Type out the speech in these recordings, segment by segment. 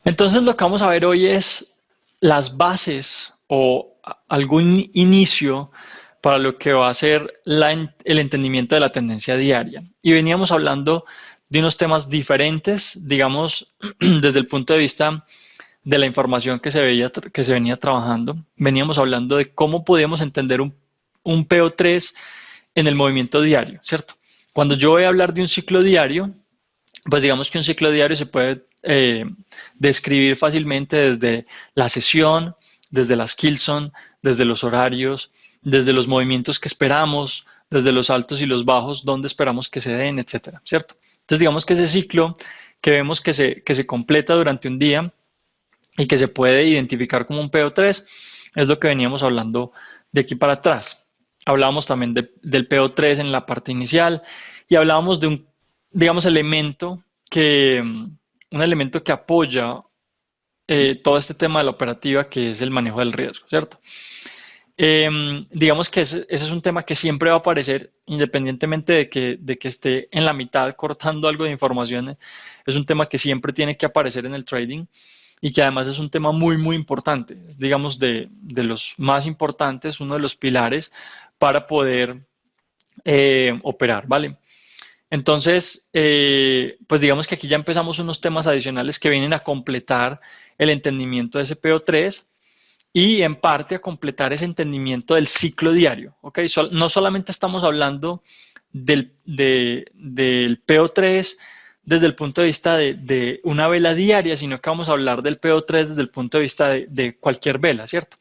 Entonces lo que vamos a ver hoy es las bases o algún inicio para lo que va a ser el entendimiento de la tendencia diaria. Y veníamos hablando de unos temas diferentes, digamos, desde el punto de vista de la información que se venía trabajando. Veníamos hablando de cómo podíamos entender un PO3 en el movimiento diario, ¿cierto? Cuando yo voy a hablar de un ciclo diario, pues digamos que un ciclo diario se puede describir fácilmente desde la sesión, desde las Kilson, desde los horarios, desde los movimientos que esperamos, desde los altos y los bajos, dónde esperamos que se den, etcétera, ¿cierto? Entonces digamos que ese ciclo que vemos que se completa durante un día y que se puede identificar como un PO3 es lo que veníamos hablando de aquí para atrás. Hablábamos también del PO3 en la parte inicial y hablábamos de un, digamos, un elemento que apoya todo este tema de la operativa, que es el manejo del riesgo, ¿cierto? Digamos que ese es un tema que siempre va a aparecer, independientemente de que esté en la mitad cortando algo de información, es un tema que siempre tiene que aparecer en el trading y que además es un tema muy, muy importante, es, digamos, de los más importantes, uno de los pilares para poder operar, ¿vale? Entonces, pues digamos que aquí ya empezamos unos temas adicionales que vienen a completar el entendimiento de ese PO3 y en parte a completar ese entendimiento del ciclo diario. ¿Okay? No solamente estamos hablando del PO3 desde el punto de vista de una vela diaria, sino que vamos a hablar del PO3 desde el punto de vista de cualquier vela, ¿cierto?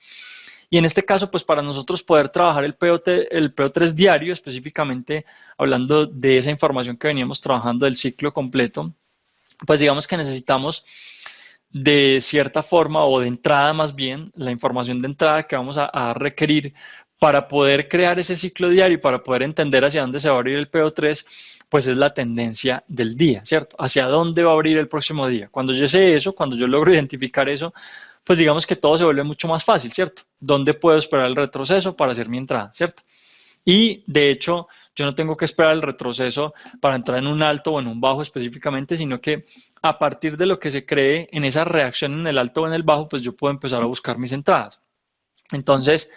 Y en este caso, pues para nosotros poder trabajar el PO3 diario, específicamente hablando de esa información que veníamos trabajando del ciclo completo, pues digamos que necesitamos de cierta forma o de entrada más bien, la información de entrada que vamos a requerir para poder crear ese ciclo diario y para poder entender hacia dónde se va a abrir el PO3, pues es la tendencia del día, ¿cierto? Hacia dónde va a abrir el próximo día. Cuando yo sé eso, cuando yo logro identificar eso, pues digamos que todo se vuelve mucho más fácil, ¿cierto? ¿Dónde puedo esperar el retroceso para hacer mi entrada, ¿cierto? Y de hecho, yo no tengo que esperar el retroceso para entrar en un alto o en un bajo específicamente, sino que a partir de lo que se cree en esa reacción en el alto o en el bajo, pues yo puedo empezar a buscar mis entradas. Entonces,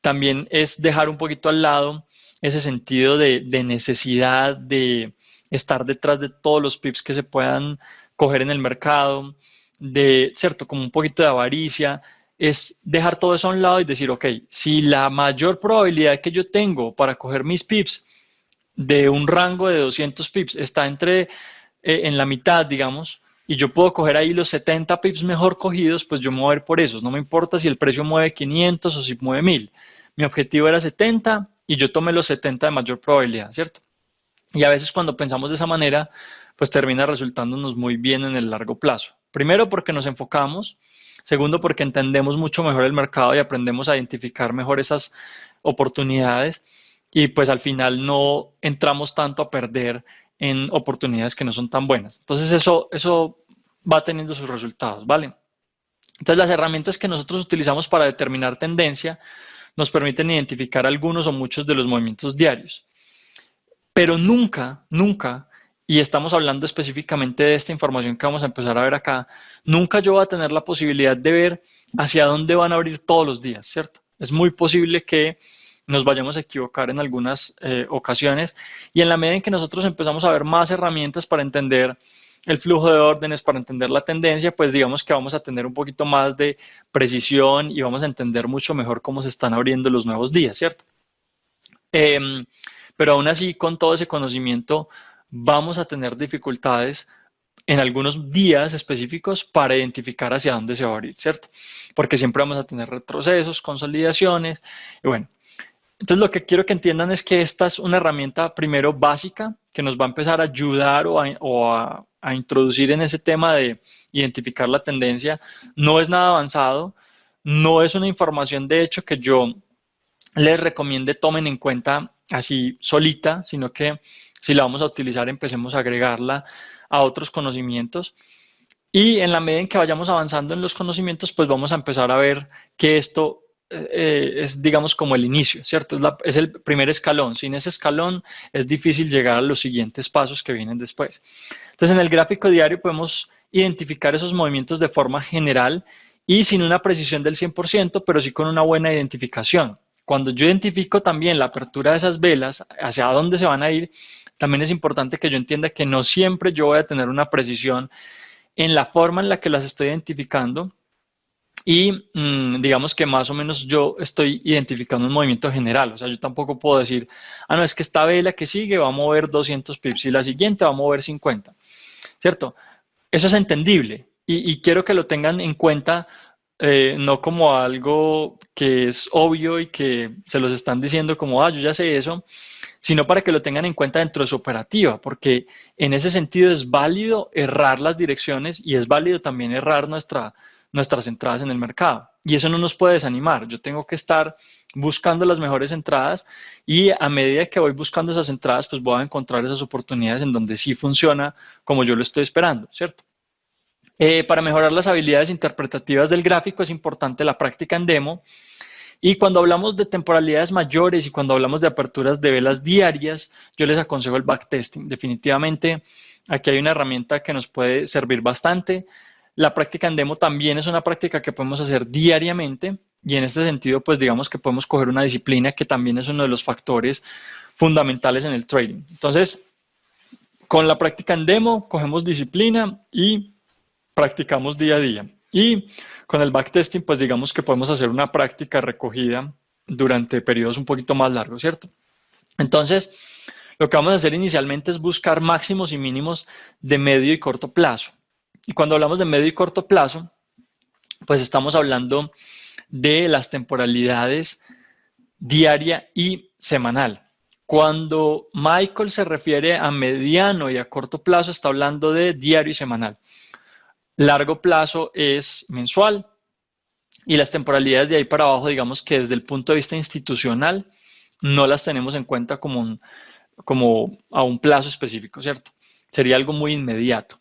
también es dejar un poquito al lado ese sentido de necesidad de estar detrás de todos los pips que se puedan coger en el mercado, de, cierto, como un poquito de avaricia, es dejar todo eso a un lado y decir, ok, si la mayor probabilidad que yo tengo para coger mis pips de un rango de 200 pips está en la mitad, digamos, y yo puedo coger ahí los 70 pips mejor cogidos, pues yo me voy a ir por esos. No me importa si el precio mueve 500 o si mueve 1000. Mi objetivo era 70 y yo tomé los 70 de mayor probabilidad, ¿cierto? Y a veces cuando pensamos de esa manera, pues termina resultándonos muy bien en el largo plazo. Primero porque nos enfocamos, segundo porque entendemos mucho mejor el mercado y aprendemos a identificar mejor esas oportunidades y pues al final no entramos tanto a perder en oportunidades que no son tan buenas. Entonces eso va teniendo sus resultados, ¿vale? Entonces las herramientas que nosotros utilizamos para determinar tendencia nos permiten identificar algunos o muchos de los movimientos diarios. Pero nunca, nunca, y estamos hablando específicamente de esta información que vamos a empezar a ver acá, nunca yo voy a tener la posibilidad de ver hacia dónde van a abrir todos los días, ¿cierto? Es muy posible que nos vayamos a equivocar en algunas ocasiones y en la medida en que nosotros empezamos a ver más herramientas para entender el flujo de órdenes, para entender la tendencia, pues digamos que vamos a tener un poquito más de precisión y vamos a entender mucho mejor cómo se están abriendo los nuevos días, ¿cierto? Pero aún así, con todo ese conocimiento, vamos a tener dificultades en algunos días específicos para identificar hacia dónde se va a abrir, ¿cierto? Porque siempre vamos a tener retrocesos, consolidaciones, y bueno. Entonces lo que quiero que entiendan es que esta es una herramienta primero básica que nos va a empezar a ayudar a introducir en ese tema de identificar la tendencia. No es nada avanzado, no es una información de hecho que yo les recomiende tomen en cuenta así solita, sino que si la vamos a utilizar empecemos a agregarla a otros conocimientos y en la medida en que vayamos avanzando en los conocimientos pues vamos a empezar a ver que esto es, digamos, como el inicio, ¿cierto? Es el primer escalón. Sin ese escalón es difícil llegar a los siguientes pasos que vienen después. Entonces, en el gráfico diario podemos identificar esos movimientos de forma general y sin una precisión del 100%, pero sí con una buena identificación. Cuando yo identifico también la apertura de esas velas, hacia dónde se van a ir, también es importante que yo entienda que no siempre yo voy a tener una precisión en la forma en la que las estoy identificando y digamos que más o menos yo estoy identificando un movimiento general. O sea, yo tampoco puedo decir, no, es que esta vela que sigue va a mover 200 pips y la siguiente va a mover 50, ¿cierto? Eso es entendible y quiero que lo tengan en cuenta, no como algo que es obvio y que se los están diciendo como, yo ya sé eso, sino para que lo tengan en cuenta dentro de su operativa, porque en ese sentido es válido errar las direcciones y es válido también errar nuestras entradas en el mercado. Y eso no nos puede desanimar. Yo tengo que estar buscando las mejores entradas y a medida que voy buscando esas entradas, pues voy a encontrar esas oportunidades en donde sí funciona como yo lo estoy esperando, ¿cierto? Para mejorar las habilidades interpretativas del gráfico es importante la práctica en demo. Y cuando hablamos de temporalidades mayores y cuando hablamos de aperturas de velas diarias, yo les aconsejo el backtesting. Definitivamente aquí hay una herramienta que nos puede servir bastante. La práctica en demo también es una práctica que podemos hacer diariamente y en este sentido, pues digamos que podemos coger una disciplina que también es uno de los factores fundamentales en el trading. Entonces, con la práctica en demo, cogemos disciplina y practicamos día a día. Y con el backtesting, pues digamos que podemos hacer una práctica recogida durante periodos un poquito más largos, ¿cierto? Entonces, lo que vamos a hacer inicialmente es buscar máximos y mínimos de medio y corto plazo. Y cuando hablamos de medio y corto plazo, pues estamos hablando de las temporalidades diaria y semanal. Cuando Michael se refiere a mediano y a corto plazo, está hablando de diario y semanal. Largo plazo es mensual y las temporalidades de ahí para abajo, digamos que desde el punto de vista institucional, no las tenemos en cuenta como a un plazo específico, ¿cierto? Sería algo muy inmediato.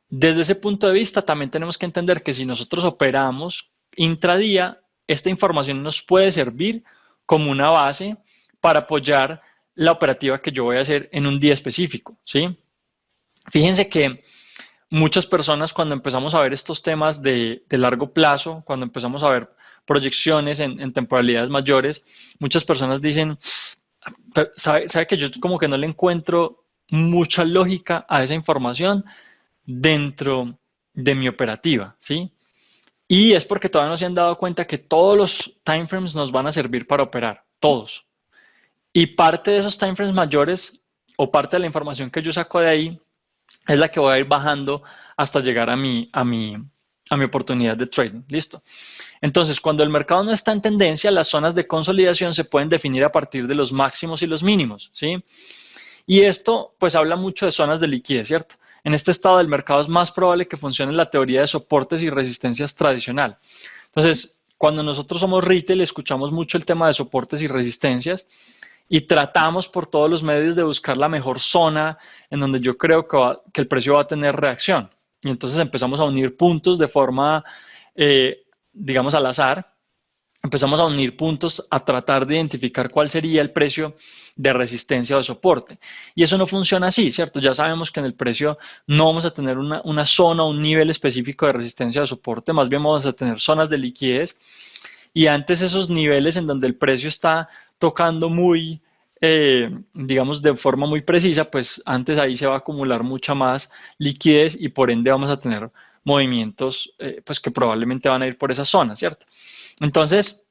Desde ese punto de vista, también tenemos que entender que si nosotros operamos intradía, esta información nos puede servir como una base para apoyar la operativa que yo voy a hacer en un día específico, ¿sí? Fíjense que muchas personas cuando empezamos a ver estos temas de largo plazo, cuando empezamos a ver proyecciones en temporalidades mayores, muchas personas dicen, sabe que yo como que no le encuentro mucha lógica a esa información dentro de mi operativa, ¿sí? Y es porque todavía no se han dado cuenta que todos los timeframes nos van a servir para operar, todos. Y parte de esos timeframes mayores o parte de la información que yo saco de ahí es la que voy a ir bajando hasta llegar a mi oportunidad de trading. ¿Listo? Entonces, cuando el mercado no está en tendencia, las zonas de consolidación se pueden definir a partir de los máximos y los mínimos, ¿sí? Y esto, pues, habla mucho de zonas de liquidez, ¿cierto? En este estado del mercado es más probable que funcione la teoría de soportes y resistencias tradicional. Entonces, cuando nosotros somos retail, escuchamos mucho el tema de soportes y resistencias y tratamos por todos los medios de buscar la mejor zona en donde yo creo que el precio va a tener reacción. Y entonces empezamos a unir puntos de forma, digamos, al azar. Empezamos a unir puntos a tratar de identificar cuál sería el precio de resistencia o de soporte. Y eso no funciona así, ¿cierto? Ya sabemos que en el precio no vamos a tener una zona o un nivel específico de resistencia o de soporte, más bien vamos a tener zonas de liquidez. Y antes esos niveles en donde el precio está tocando muy, digamos, de forma muy precisa, pues antes ahí se va a acumular mucha más liquidez y por ende vamos a tener movimientos pues que probablemente van a ir por esa zona, ¿cierto? Entonces,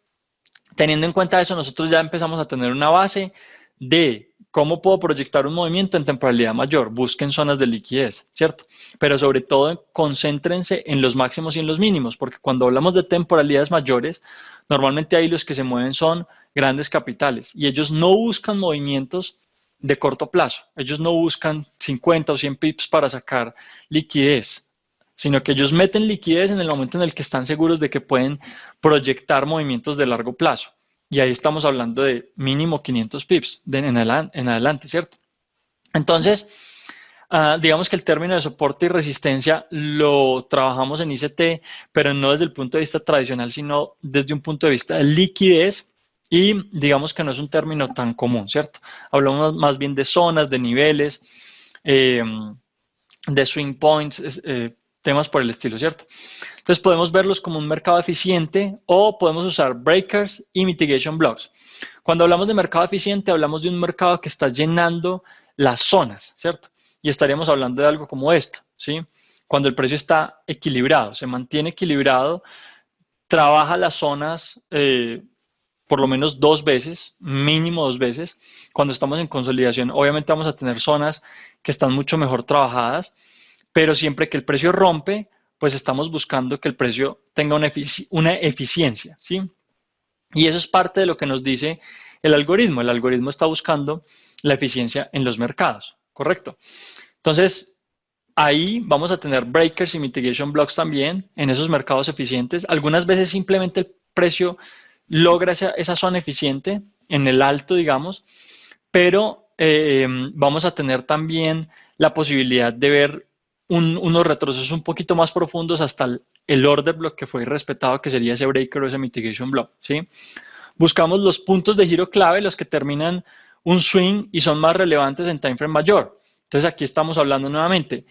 teniendo en cuenta eso, nosotros ya empezamos a tener una base de cómo puedo proyectar un movimiento en temporalidad mayor. Busquen zonas de liquidez, ¿cierto? Pero sobre todo, concéntrense en los máximos y en los mínimos, porque cuando hablamos de temporalidades mayores, normalmente ahí los que se mueven son grandes capitales y ellos no buscan movimientos de corto plazo. Ellos no buscan 50 o 100 pips para sacar liquidez, sino que ellos meten liquidez en el momento en el que están seguros de que pueden proyectar movimientos de largo plazo. Y ahí estamos hablando de mínimo 500 pips en adelante, ¿cierto? Entonces, digamos que el término de soporte y resistencia lo trabajamos en ICT, pero no desde el punto de vista tradicional, sino desde un punto de vista de liquidez, y digamos que no es un término tan común, ¿cierto? Hablamos más bien de zonas, de niveles, eh, de swing points, temas por el estilo, ¿cierto? Entonces podemos verlos como un mercado eficiente o podemos usar breakers y mitigation blocks. Cuando hablamos de mercado eficiente, hablamos de un mercado que está llenando las zonas, ¿cierto? Y estaríamos hablando de algo como esto, ¿sí? Cuando el precio está equilibrado, se mantiene equilibrado, trabaja las zonas por lo menos 2 veces, mínimo 2 veces. Cuando estamos en consolidación, obviamente vamos a tener zonas que están mucho mejor trabajadas, pero siempre que el precio rompe, pues estamos buscando que el precio tenga una eficiencia, ¿sí? Y eso es parte de lo que nos dice el algoritmo. El algoritmo está buscando la eficiencia en los mercados, ¿correcto? Entonces, ahí vamos a tener breakers y mitigation blocks también en esos mercados eficientes. Algunas veces simplemente el precio logra esa zona eficiente en el alto, digamos, pero vamos a tener también la posibilidad de ver unos retrocesos un poquito más profundos hasta el order block que fue irrespetado, que sería ese breaker o ese mitigation block, ¿sí? Buscamos los puntos de giro clave, los que terminan un swing y son más relevantes en time frame mayor. Entonces aquí estamos hablando nuevamente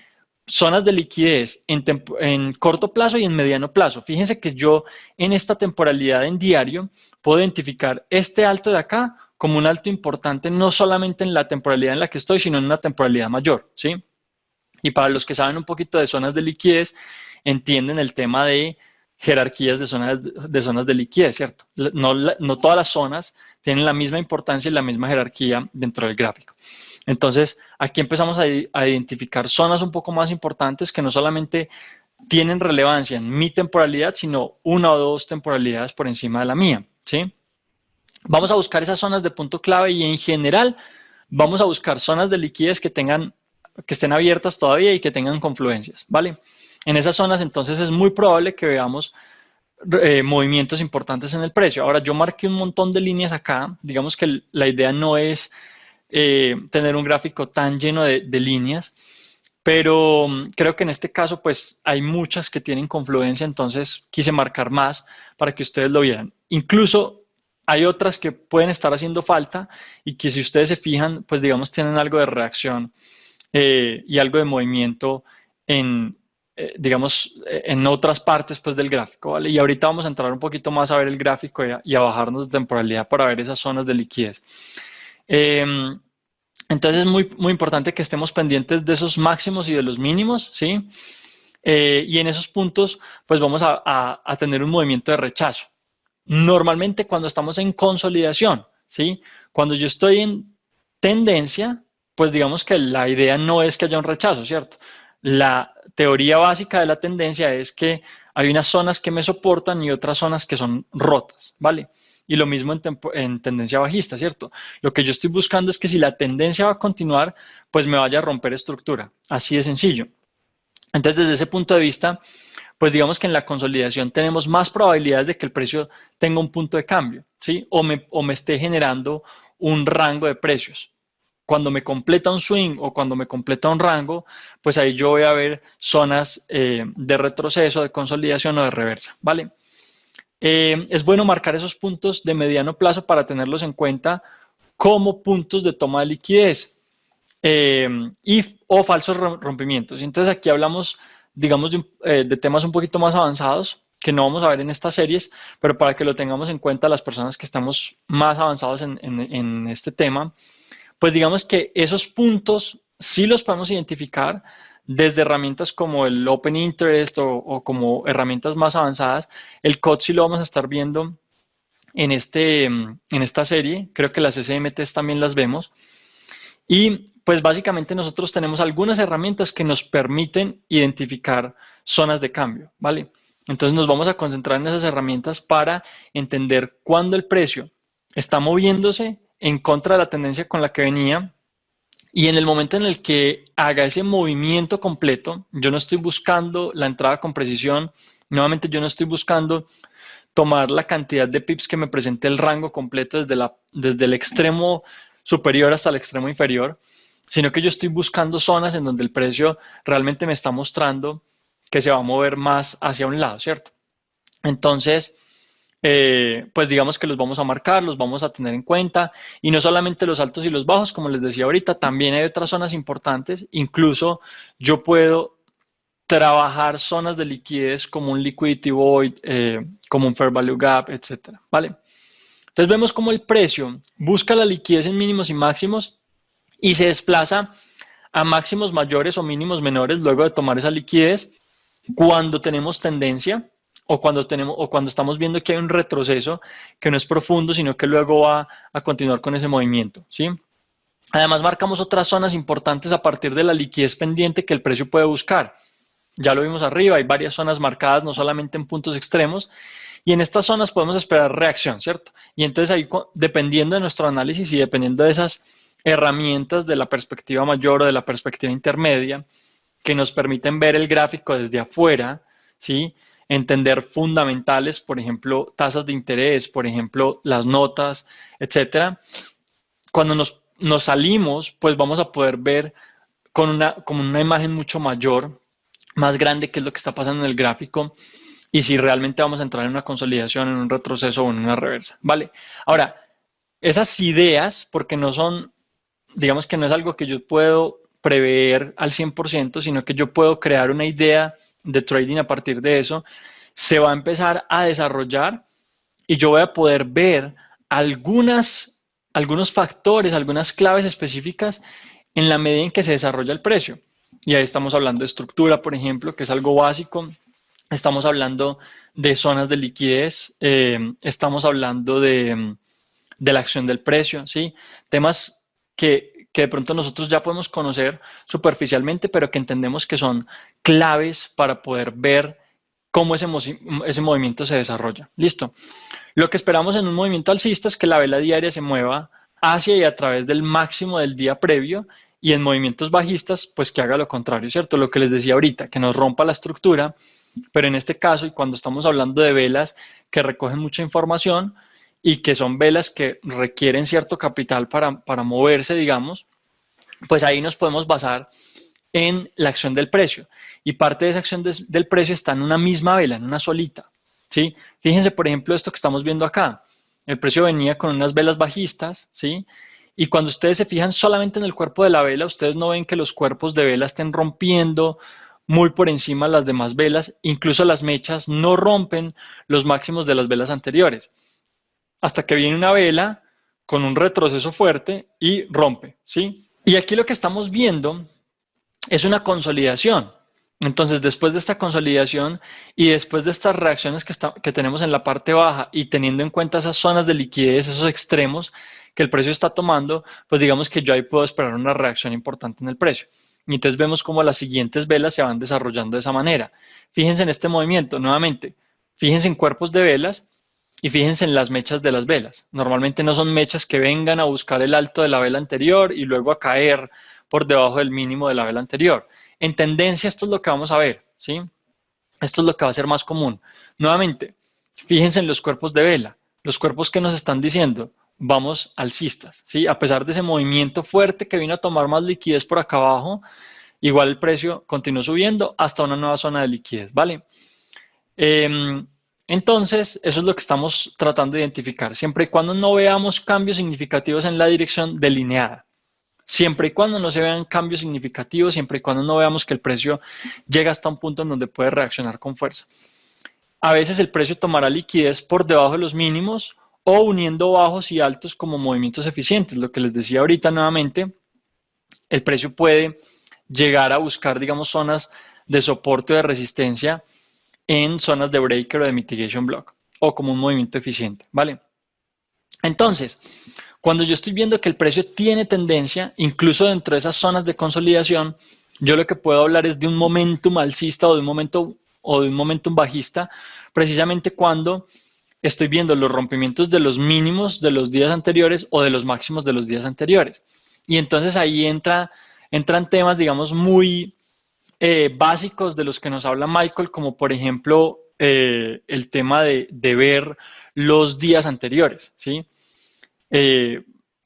zonas de liquidez en corto plazo y en mediano plazo. Fíjense que yo en esta temporalidad en diario puedo identificar este alto de acá como un alto importante, no solamente en la temporalidad en la que estoy, sino en una temporalidad mayor, ¿sí? Y para los que saben un poquito de zonas de liquidez, entienden el tema de jerarquías de zonas de liquidez, ¿cierto? No todas las zonas tienen la misma importancia y la misma jerarquía dentro del gráfico. Entonces, aquí empezamos a identificar zonas un poco más importantes que no solamente tienen relevancia en mi temporalidad, sino una o dos temporalidades por encima de la mía, ¿sí? Vamos a buscar esas zonas de punto clave y en general vamos a buscar zonas de liquidez que estén abiertas todavía y que tengan confluencias, ¿vale? En esas zonas entonces es muy probable que veamos movimientos importantes en el precio. Ahora yo marqué un montón de líneas acá, digamos que la idea no es tener un gráfico tan lleno de líneas, pero creo que en este caso pues hay muchas que tienen confluencia, entonces quise marcar más para que ustedes lo vieran. Incluso hay otras que pueden estar haciendo falta y que si ustedes se fijan, pues digamos tienen algo de reacción y algo de movimiento en, digamos, en otras partes pues del gráfico, ¿vale? Y ahorita vamos a entrar un poquito más a ver el gráfico y a bajarnos de temporalidad para ver esas zonas de liquidez. Entonces es muy importante que estemos pendientes de esos máximos y de los mínimos, ¿sí? Y en esos puntos, pues vamos a tener un movimiento de rechazo. Normalmente cuando estamos en consolidación, ¿sí? Cuando yo estoy en tendencia, pues digamos que la idea no es que haya un rechazo, ¿cierto? La teoría básica de la tendencia es que hay unas zonas que me soportan y otras zonas que son rotas, ¿vale? Y lo mismo en tendencia bajista, ¿cierto? Lo que yo estoy buscando es que si la tendencia va a continuar, pues me vaya a romper estructura. Así de sencillo. Entonces, desde ese punto de vista, pues digamos que en la consolidación tenemos más probabilidades de que el precio tenga un punto de cambio, ¿sí? O me esté generando un rango de precios. Cuando me completa un swing o cuando me completa un rango, pues ahí yo voy a ver zonas de retroceso, de consolidación o de reversa, ¿vale? Es bueno marcar esos puntos de mediano plazo para tenerlos en cuenta como puntos de toma de liquidez o falsos rompimientos. Entonces aquí hablamos, digamos, de temas un poquito más avanzados que no vamos a ver en estas series, pero para que lo tengamos en cuenta las personas que estamos más avanzados en este tema, pues digamos que esos puntos sí los podemos identificar desde herramientas como el Open Interest o como herramientas más avanzadas. El COD sí lo vamos a estar viendo en esta serie. Creo que las SMTs también las vemos. Y pues básicamente nosotros tenemos algunas herramientas que nos permiten identificar zonas de cambio, ¿vale? Entonces nos vamos a concentrar en esas herramientas para entender cuándo el precio está moviéndose en contra de la tendencia con la que venía y en el momento en el que haga ese movimiento completo, yo no estoy buscando la entrada con precisión, nuevamente yo no estoy buscando tomar la cantidad de pips que me presente el rango completo desde el extremo superior hasta el extremo inferior. sino que yo estoy buscando zonas en donde el precio realmente me está mostrando que se va a mover más hacia un lado, ¿cierto? Entonces, pues digamos que los vamos a marcar, los vamos a tener en cuenta, y no solamente los altos y los bajos, como les decía ahorita, también hay otras zonas importantes. Incluso yo puedo trabajar zonas de liquidez como un liquidity void, como un fair value gap, etcétera, ¿vale? Entonces vemos cómo el precio busca la liquidez en mínimos y máximos y se desplaza a máximos mayores o mínimos menores luego de tomar esa liquidez cuando tenemos tendencia o cuando estamos viendo que hay un retroceso que no es profundo, sino que luego va a continuar con ese movimiento, ¿sí? Además marcamos otras zonas importantes a partir de la liquidez pendiente que el precio puede buscar. Ya lo vimos arriba, hay varias zonas marcadas, no solamente en puntos extremos, y en estas zonas podemos esperar reacción, ¿cierto? Y entonces ahí, dependiendo de nuestro análisis y dependiendo de esas herramientas de la perspectiva mayor o de la perspectiva intermedia, que nos permiten ver el gráfico desde afuera, ¿sí? Entender fundamentales, por ejemplo, tasas de interés, por ejemplo, las notas, etcétera. Cuando nos salimos, pues vamos a poder ver con una imagen mucho mayor, más grande, qué es lo que está pasando en el gráfico y si realmente vamos a entrar en una consolidación, en un retroceso o en una reversa, ¿vale? Ahora, esas ideas, porque no son, digamos que no es algo que yo puedo prever al 100%, sino que yo puedo crear una idea de trading a partir de eso, se va a empezar a desarrollar y yo voy a poder ver algunos factores, algunas claves específicas en la medida en que se desarrolla el precio. Y ahí estamos hablando de estructura, por ejemplo, que es algo básico. Estamos hablando de zonas de liquidez, estamos hablando de la acción del precio, ¿sí? Temas que de pronto nosotros ya podemos conocer superficialmente, pero que entendemos que son claves para poder ver cómo ese movimiento se desarrolla. Listo. Lo que esperamos en un movimiento alcista es que la vela diaria se mueva hacia y a través del máximo del día previo, y en movimientos bajistas, pues que haga lo contrario, ¿cierto? Lo que les decía ahorita, que nos rompa la estructura, pero en este caso, y cuando estamos hablando de velas que recogen mucha información y que son velas que requieren cierto capital para moverse, digamos, pues ahí nos podemos basar en la acción del precio. Y parte de esa acción del precio está en una misma vela, en una solita, ¿sí? Fíjense, por ejemplo, esto que estamos viendo acá. El precio venía con unas velas bajistas, ¿sí? Y cuando ustedes se fijan solamente en el cuerpo de la vela, ustedes no ven que los cuerpos de vela estén rompiendo muy por encima de las demás velas, incluso las mechas no rompen los máximos de las velas anteriores, hasta que viene una vela con un retroceso fuerte y rompe, ¿sí? Y aquí lo que estamos viendo es una consolidación. Entonces, después de esta consolidación y después de estas reacciones que tenemos en la parte baja y teniendo en cuenta esas zonas de liquidez, esos extremos que el precio está tomando, pues digamos que yo ahí puedo esperar una reacción importante en el precio. Y entonces vemos cómo las siguientes velas se van desarrollando de esa manera. Fíjense en este movimiento, nuevamente, fíjense en cuerpos de velas y fíjense en las mechas de las velas. Normalmente no son mechas que vengan a buscar el alto de la vela anterior y luego a caer por debajo del mínimo de la vela anterior. En tendencia esto es lo que vamos a ver, ¿sí? Esto es lo que va a ser más común. Nuevamente, fíjense en los cuerpos de vela, los cuerpos que nos están diciendo, vamos alcistas, ¿sí? A pesar de ese movimiento fuerte que vino a tomar más liquidez por acá abajo, igual el precio continuó subiendo hasta una nueva zona de liquidez, ¿vale? Entonces, eso es lo que estamos tratando de identificar, siempre y cuando no veamos cambios significativos en la dirección delineada. Siempre y cuando no se vean cambios significativos, siempre y cuando no veamos que el precio llega hasta un punto en donde puede reaccionar con fuerza. A veces el precio tomará liquidez por debajo de los mínimos o uniendo bajos y altos como movimientos eficientes. Lo que les decía ahorita nuevamente, el precio puede llegar a buscar, digamos, zonas de soporte o de resistencia en zonas de breaker o de mitigation block o como un movimiento eficiente, ¿vale? Entonces, cuando yo estoy viendo que el precio tiene tendencia, incluso dentro de esas zonas de consolidación, yo lo que puedo hablar es de un momentum alcista o de un momentum bajista, precisamente cuando estoy viendo los rompimientos de los mínimos de los días anteriores o de los máximos de los días anteriores. Y entonces ahí entran temas, digamos, muy básicos de los que nos habla Michael, como por ejemplo el tema de ver los días anteriores, ¿sí?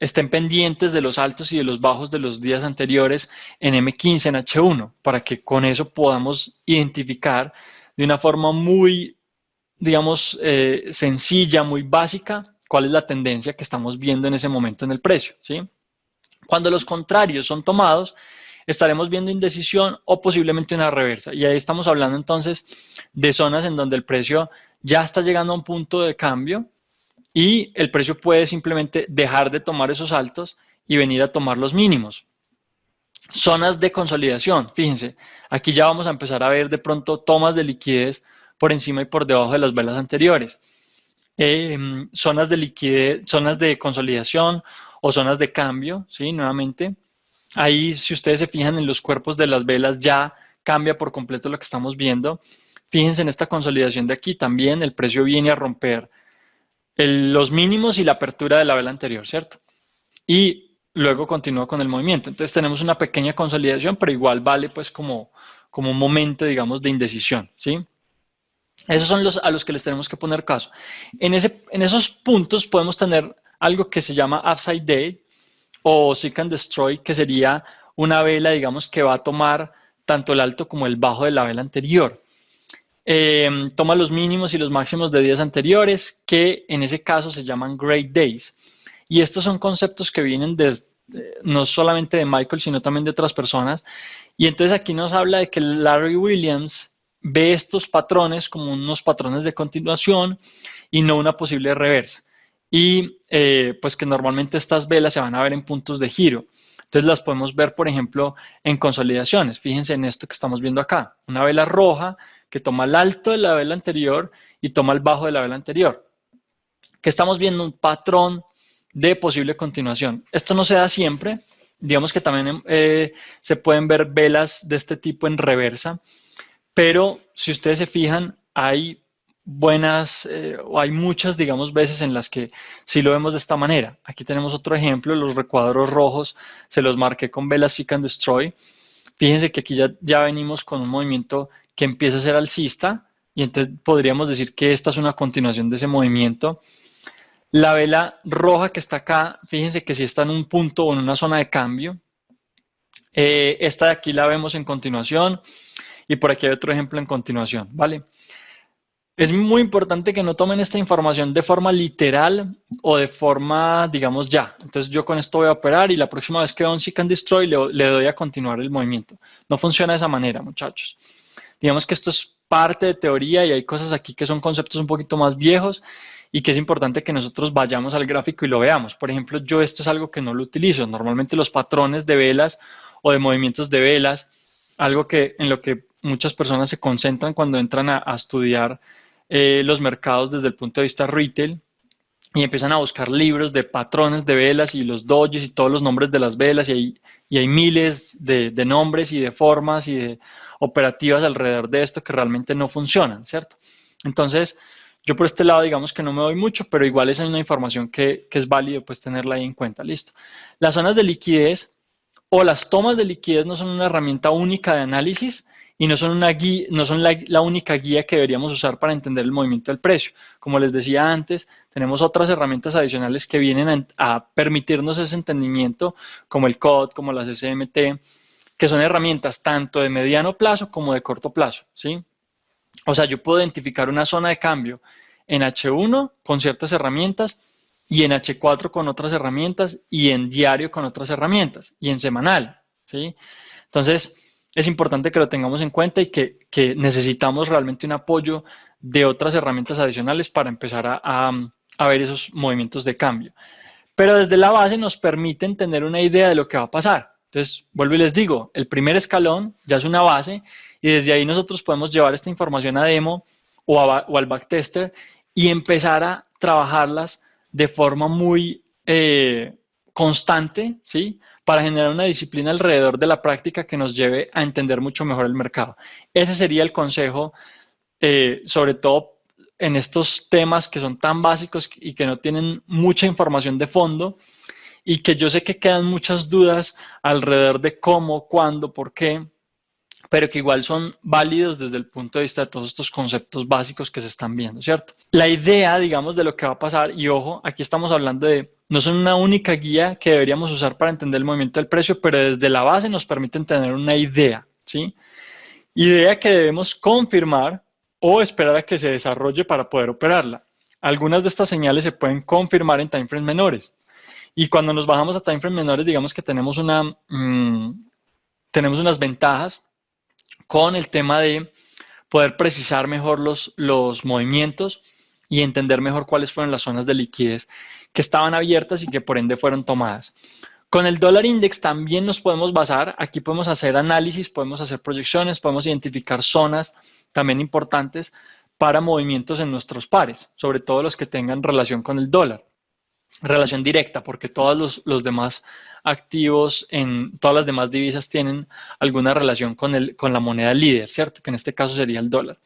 estén pendientes de los altos y de los bajos de los días anteriores en M15, en H1, para que con eso podamos identificar de una forma muy, digamos, sencilla, muy básica, cuál es la tendencia que estamos viendo en ese momento en el precio, ¿sí? Cuando los contrarios son tomados, estaremos viendo indecisión o posiblemente una reversa. Y ahí estamos hablando entonces de zonas en donde el precio ya está llegando a un punto de cambio y el precio puede simplemente dejar de tomar esos altos y venir a tomar los mínimos. Zonas de consolidación, fíjense, aquí ya vamos a empezar a ver de pronto tomas de liquidez por encima y por debajo de las velas anteriores. Zonas de liquidez, zonas de consolidación o zonas de cambio, ¿sí? Nuevamente, ahí si ustedes se fijan en los cuerpos de las velas ya cambia por completo lo que estamos viendo. Fíjense en esta consolidación de aquí también, el precio viene a romper los mínimos y la apertura de la vela anterior, ¿cierto? Y luego continúa con el movimiento. Entonces tenemos una pequeña consolidación, pero igual vale pues como un momento, digamos, de indecisión, ¿sí? Esos son a los que les tenemos que poner caso. En esos puntos podemos tener algo que se llama upside day o seek and destroy, que sería una vela, digamos, que va a tomar tanto el alto como el bajo de la vela anterior. Toma los mínimos y los máximos de días anteriores, que en ese caso se llaman great days. Y estos son conceptos que vienen no solamente de Michael, sino también de otras personas. Y entonces aquí nos habla de que Larry Williams ve estos patrones como unos patrones de continuación y no una posible reversa. Y pues que normalmente estas velas se van a ver en puntos de giro. Entonces las podemos ver, por ejemplo, en consolidaciones. Fíjense en esto que estamos viendo acá. Una vela roja que toma el alto de la vela anterior y toma el bajo de la vela anterior. Que estamos viendo un patrón de posible continuación. Esto no se da siempre. Digamos que también se pueden ver velas de este tipo en reversa. Pero si ustedes se fijan, hay o hay muchas, digamos, veces en las que sí lo vemos de esta manera. Aquí tenemos otro ejemplo, los recuadros rojos, se los marqué con velas Seek and Destroy. Fíjense que aquí ya venimos con un movimiento que empieza a ser alcista y entonces podríamos decir que esta es una continuación de ese movimiento. La vela roja que está acá, fíjense que sí está en un punto o en una zona de cambio. Esta de aquí la vemos en continuación y por aquí hay otro ejemplo en continuación, ¿vale? Es muy importante que no tomen esta información de forma literal o de forma, digamos, ya. Entonces yo con esto voy a operar y la próxima vez que veo un Seek and Destroy le doy a continuar el movimiento. No funciona de esa manera, muchachos. Digamos que esto es parte de teoría y hay cosas aquí que son conceptos un poquito más viejos y que es importante que nosotros vayamos al gráfico y lo veamos. Por ejemplo, yo esto es algo que no lo utilizo. Normalmente los patrones de velas o de movimientos de velas, algo en lo que muchas personas se concentran cuando entran a estudiar los mercados desde el punto de vista retail y empiezan a buscar libros de patrones de velas y los dojis y todos los nombres de las velas y hay miles de nombres y de formas y de operativas alrededor de esto que realmente no funcionan, ¿cierto? Entonces, yo por este lado digamos que no me doy mucho, pero igual esa es una información que es válido pues tenerla ahí en cuenta, listo. Las zonas de liquidez o las tomas de liquidez no son una herramienta única de análisis y no son, la única guía que deberíamos usar para entender el movimiento del precio. Como les decía antes, tenemos otras herramientas adicionales que vienen a permitirnos ese entendimiento, como el COD, como las SMT, que son herramientas tanto de mediano plazo como de corto plazo, ¿sí? O sea, yo puedo identificar una zona de cambio en H1 con ciertas herramientas y en H4 con otras herramientas y en diario con otras herramientas y en semanal, ¿sí? Entonces, es importante que lo tengamos en cuenta y que necesitamos realmente un apoyo de otras herramientas adicionales para empezar a ver esos movimientos de cambio. Pero desde la base nos permiten tener una idea de lo que va a pasar. Entonces, vuelvo y les digo, el primer escalón ya es una base y desde ahí nosotros podemos llevar esta información a demo o al backtester y empezar a trabajarlas de forma muy constante, ¿sí? Para generar una disciplina alrededor de la práctica que nos lleve a entender mucho mejor el mercado. Ese sería el consejo, sobre todo en estos temas que son tan básicos y que no tienen mucha información de fondo y que yo sé que quedan muchas dudas alrededor de cómo, cuándo, por qué, pero que igual son válidos desde el punto de vista de todos estos conceptos básicos que se están viendo, ¿cierto? La idea, digamos, de lo que va a pasar, y ojo, aquí estamos hablando de, no son una única guía que deberíamos usar para entender el movimiento del precio, pero desde la base nos permiten tener una idea, ¿sí? Idea que debemos confirmar o esperar a que se desarrolle para poder operarla. Algunas de estas señales se pueden confirmar en timeframes menores. Y cuando nos bajamos a timeframes menores, digamos que tenemos tenemos unas ventajas con el tema de poder precisar mejor los movimientos y entender mejor cuáles fueron las zonas de liquidez que estaban abiertas y que por ende fueron tomadas. Con el dólar index también nos podemos basar, aquí podemos hacer análisis, podemos hacer proyecciones, podemos identificar zonas también importantes para movimientos en nuestros pares, sobre todo los que tengan relación con el dólar. Relación directa, porque todos los demás activos en todas las demás divisas tienen alguna relación con la moneda líder, ¿cierto? Que en este caso sería el dólar.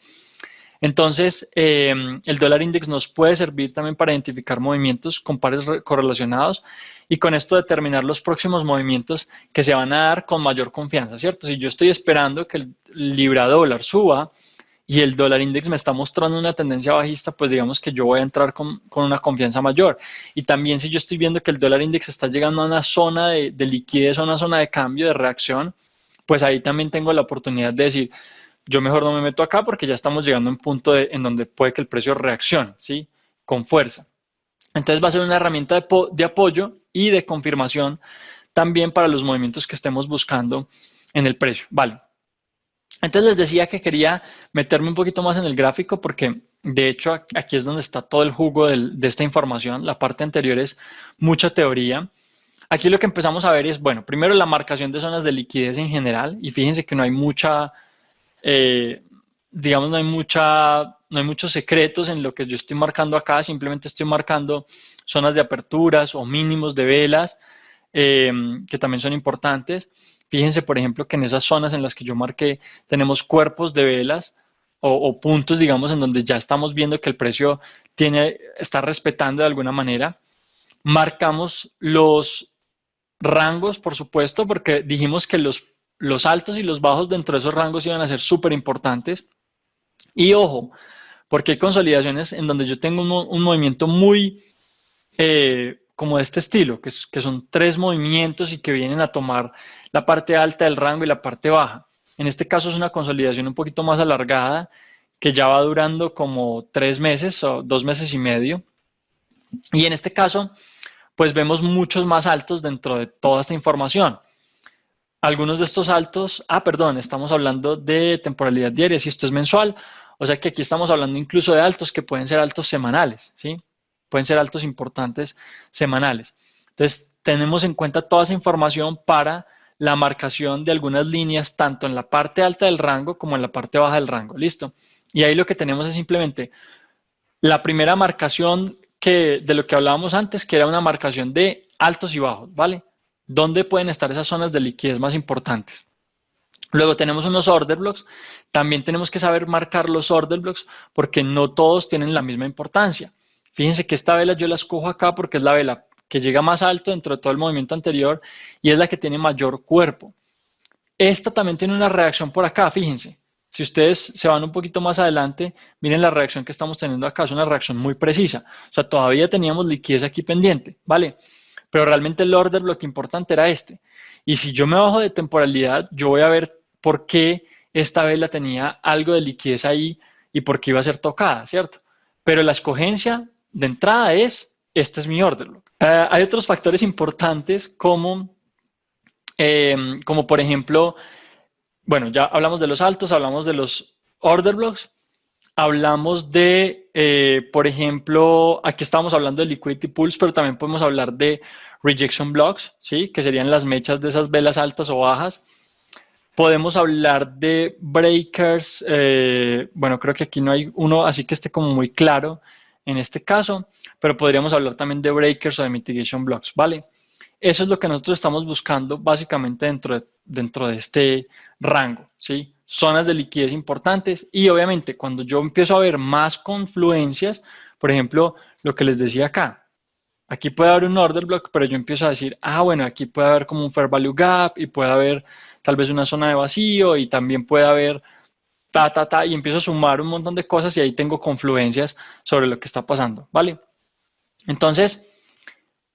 Entonces, el dólar index nos puede servir también para identificar movimientos con pares correlacionados y con esto determinar los próximos movimientos que se van a dar con mayor confianza, ¿cierto? Si yo estoy esperando que el libra dólar suba y el dólar index me está mostrando una tendencia bajista, pues digamos que yo voy a entrar con una confianza mayor. Y también si yo estoy viendo que el dólar index está llegando a una zona de liquidez, a una zona de cambio, de reacción, pues ahí también tengo la oportunidad de decir, yo mejor no me meto acá porque ya estamos llegando a un punto en donde puede que el precio reaccione, ¿sí? Con fuerza. Entonces va a ser una herramienta de apoyo y de confirmación también para los movimientos que estemos buscando en el precio. Vale. Entonces les decía que quería meterme un poquito más en el gráfico porque de hecho aquí es donde está todo el jugo de esta información. La parte anterior es mucha teoría. Aquí lo que empezamos a ver es, bueno, primero la marcación de zonas de liquidez en general y fíjense que no hay mucha digamos, no hay muchos secretos en lo que yo estoy marcando acá, simplemente estoy marcando zonas de aperturas o mínimos de velas, que también son importantes. Fíjense, por ejemplo, que en esas zonas en las que yo marqué tenemos cuerpos de velas o puntos, digamos, en donde ya estamos viendo que el precio está respetando de alguna manera. Marcamos los rangos, por supuesto, porque dijimos que los altos y los bajos dentro de esos rangos iban a ser súper importantes. Y ojo, porque hay consolidaciones en donde yo tengo un movimiento muy como de este estilo, que son tres movimientos y que vienen a tomar la parte alta del rango y la parte baja. En este caso es una consolidación un poquito más alargada, que ya va durando como 3 meses o 2 meses y medio. Y en este caso, pues vemos muchos más altos dentro de toda esta información. Algunos de estos altos, perdón, estamos hablando de temporalidad diaria, si esto es mensual, o sea que aquí estamos hablando incluso de altos que pueden ser altos semanales, ¿sí? Pueden ser altos importantes semanales. Entonces, tenemos en cuenta toda esa información para la marcación de algunas líneas, tanto en la parte alta del rango como en la parte baja del rango, ¿listo? Y ahí lo que tenemos es simplemente la primera marcación de lo que hablábamos antes, que era una marcación de altos y bajos, ¿vale? ¿Dónde pueden estar esas zonas de liquidez más importantes? Luego tenemos unos order blocks. También tenemos que saber marcar los order blocks porque no todos tienen la misma importancia. Fíjense que esta vela yo la escojo acá porque es la vela que llega más alto dentro de todo el movimiento anterior y es la que tiene mayor cuerpo. Esta también tiene una reacción por acá, fíjense. Si ustedes se van un poquito más adelante, miren la reacción que estamos teniendo acá, es una reacción muy precisa. O sea, todavía teníamos liquidez aquí pendiente, ¿vale? Pero realmente el order block importante era este. Y si yo me bajo de temporalidad, yo voy a ver por qué esta vela tenía algo de liquidez ahí y por qué iba a ser tocada, ¿cierto? Pero la escogencia de entrada este es mi order block. Hay otros factores importantes como por ejemplo, bueno, ya hablamos de los altos, hablamos de los order blocks, hablamos de, por ejemplo, aquí estamos hablando de liquidity pools, pero también podemos hablar de rejection blocks, ¿sí? Que serían las mechas de esas velas altas o bajas. Podemos hablar de breakers, bueno, creo que aquí no hay uno así que esté como muy claro en este caso, pero podríamos hablar también de breakers o de mitigation blocks, ¿vale? Eso es lo que nosotros estamos buscando básicamente dentro de este rango, ¿sí? Zonas de liquidez importantes y obviamente cuando yo empiezo a ver más confluencias, por ejemplo, lo que les decía acá, aquí puede haber un order block, pero yo empiezo a decir, ah, bueno, aquí puede haber como un fair value gap y puede haber tal vez una zona de vacío y también puede haber y empiezo a sumar un montón de cosas y ahí tengo confluencias sobre lo que está pasando, ¿vale? Entonces,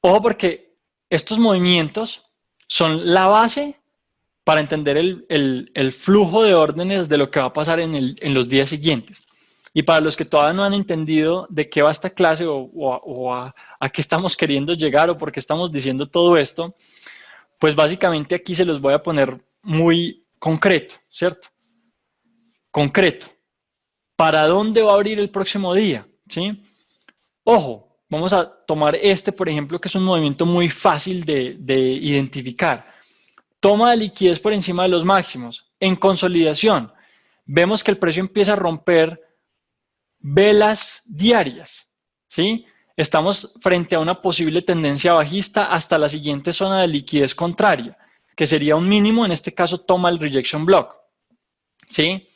ojo porque estos movimientos son la base para entender el flujo de órdenes de lo que va a pasar en los días siguientes. Y para los que todavía no han entendido de qué va esta clase o a qué estamos queriendo llegar o por qué estamos diciendo todo esto, pues básicamente aquí se los voy a poner muy concreto, ¿cierto? Concreto. ¿Para dónde va a abrir el próximo día? ¿Sí? Ojo, vamos a tomar este, por ejemplo, que es un movimiento muy fácil de identificar. Toma de liquidez por encima de los máximos. En consolidación, vemos que el precio empieza a romper velas diarias, ¿sí? Estamos frente a una posible tendencia bajista hasta la siguiente zona de liquidez contraria, que sería un mínimo, en este caso toma el rejection block, ¿sí?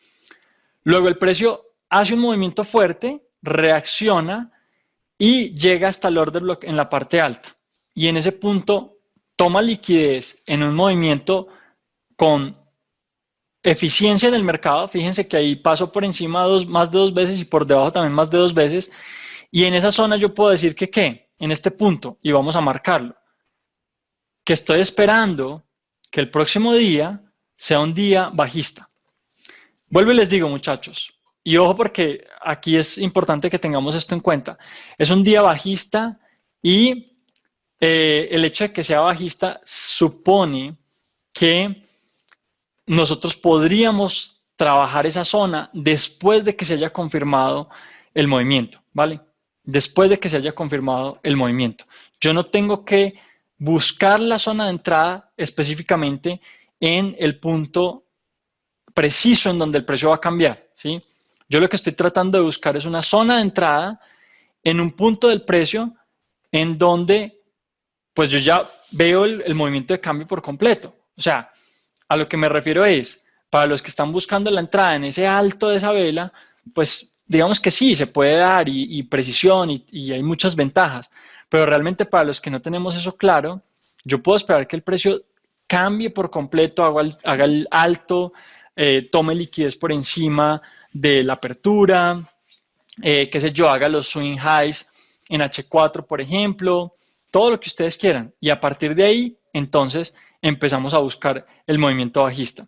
Luego el precio hace un movimiento fuerte, reacciona y llega hasta el order block en la parte alta. Y en ese punto toma liquidez en un movimiento con eficiencia en el mercado. Fíjense que ahí paso por encima más de 2 veces y por debajo también más de 2 veces. Y en esa zona yo puedo decir que ¿qué? En este punto, y vamos a marcarlo, que estoy esperando que el próximo día sea un día bajista. Vuelvo y les digo, muchachos, y ojo porque aquí es importante que tengamos esto en cuenta. Es un día bajista y el hecho de que sea bajista supone que nosotros podríamos trabajar esa zona después de que se haya confirmado el movimiento, ¿vale? Después de que se haya confirmado el movimiento. Yo no tengo que buscar la zona de entrada específicamente en el punto preciso en donde el precio va a cambiar, ¿sí? Yo lo que estoy tratando de buscar es una zona de entrada en un punto del precio en donde pues yo ya veo el movimiento de cambio por completo. O sea, a lo que me refiero es, para los que están buscando la entrada en ese alto de esa vela, pues digamos que sí, se puede dar y precisión y hay muchas ventajas, pero realmente para los que no tenemos eso claro, yo puedo esperar que el precio cambie por completo, haga el alto, tome liquidez por encima de la apertura, qué sé yo, haga los swing highs en H4, por ejemplo, todo lo que ustedes quieran. Y a partir de ahí, entonces, empezamos a buscar el movimiento bajista.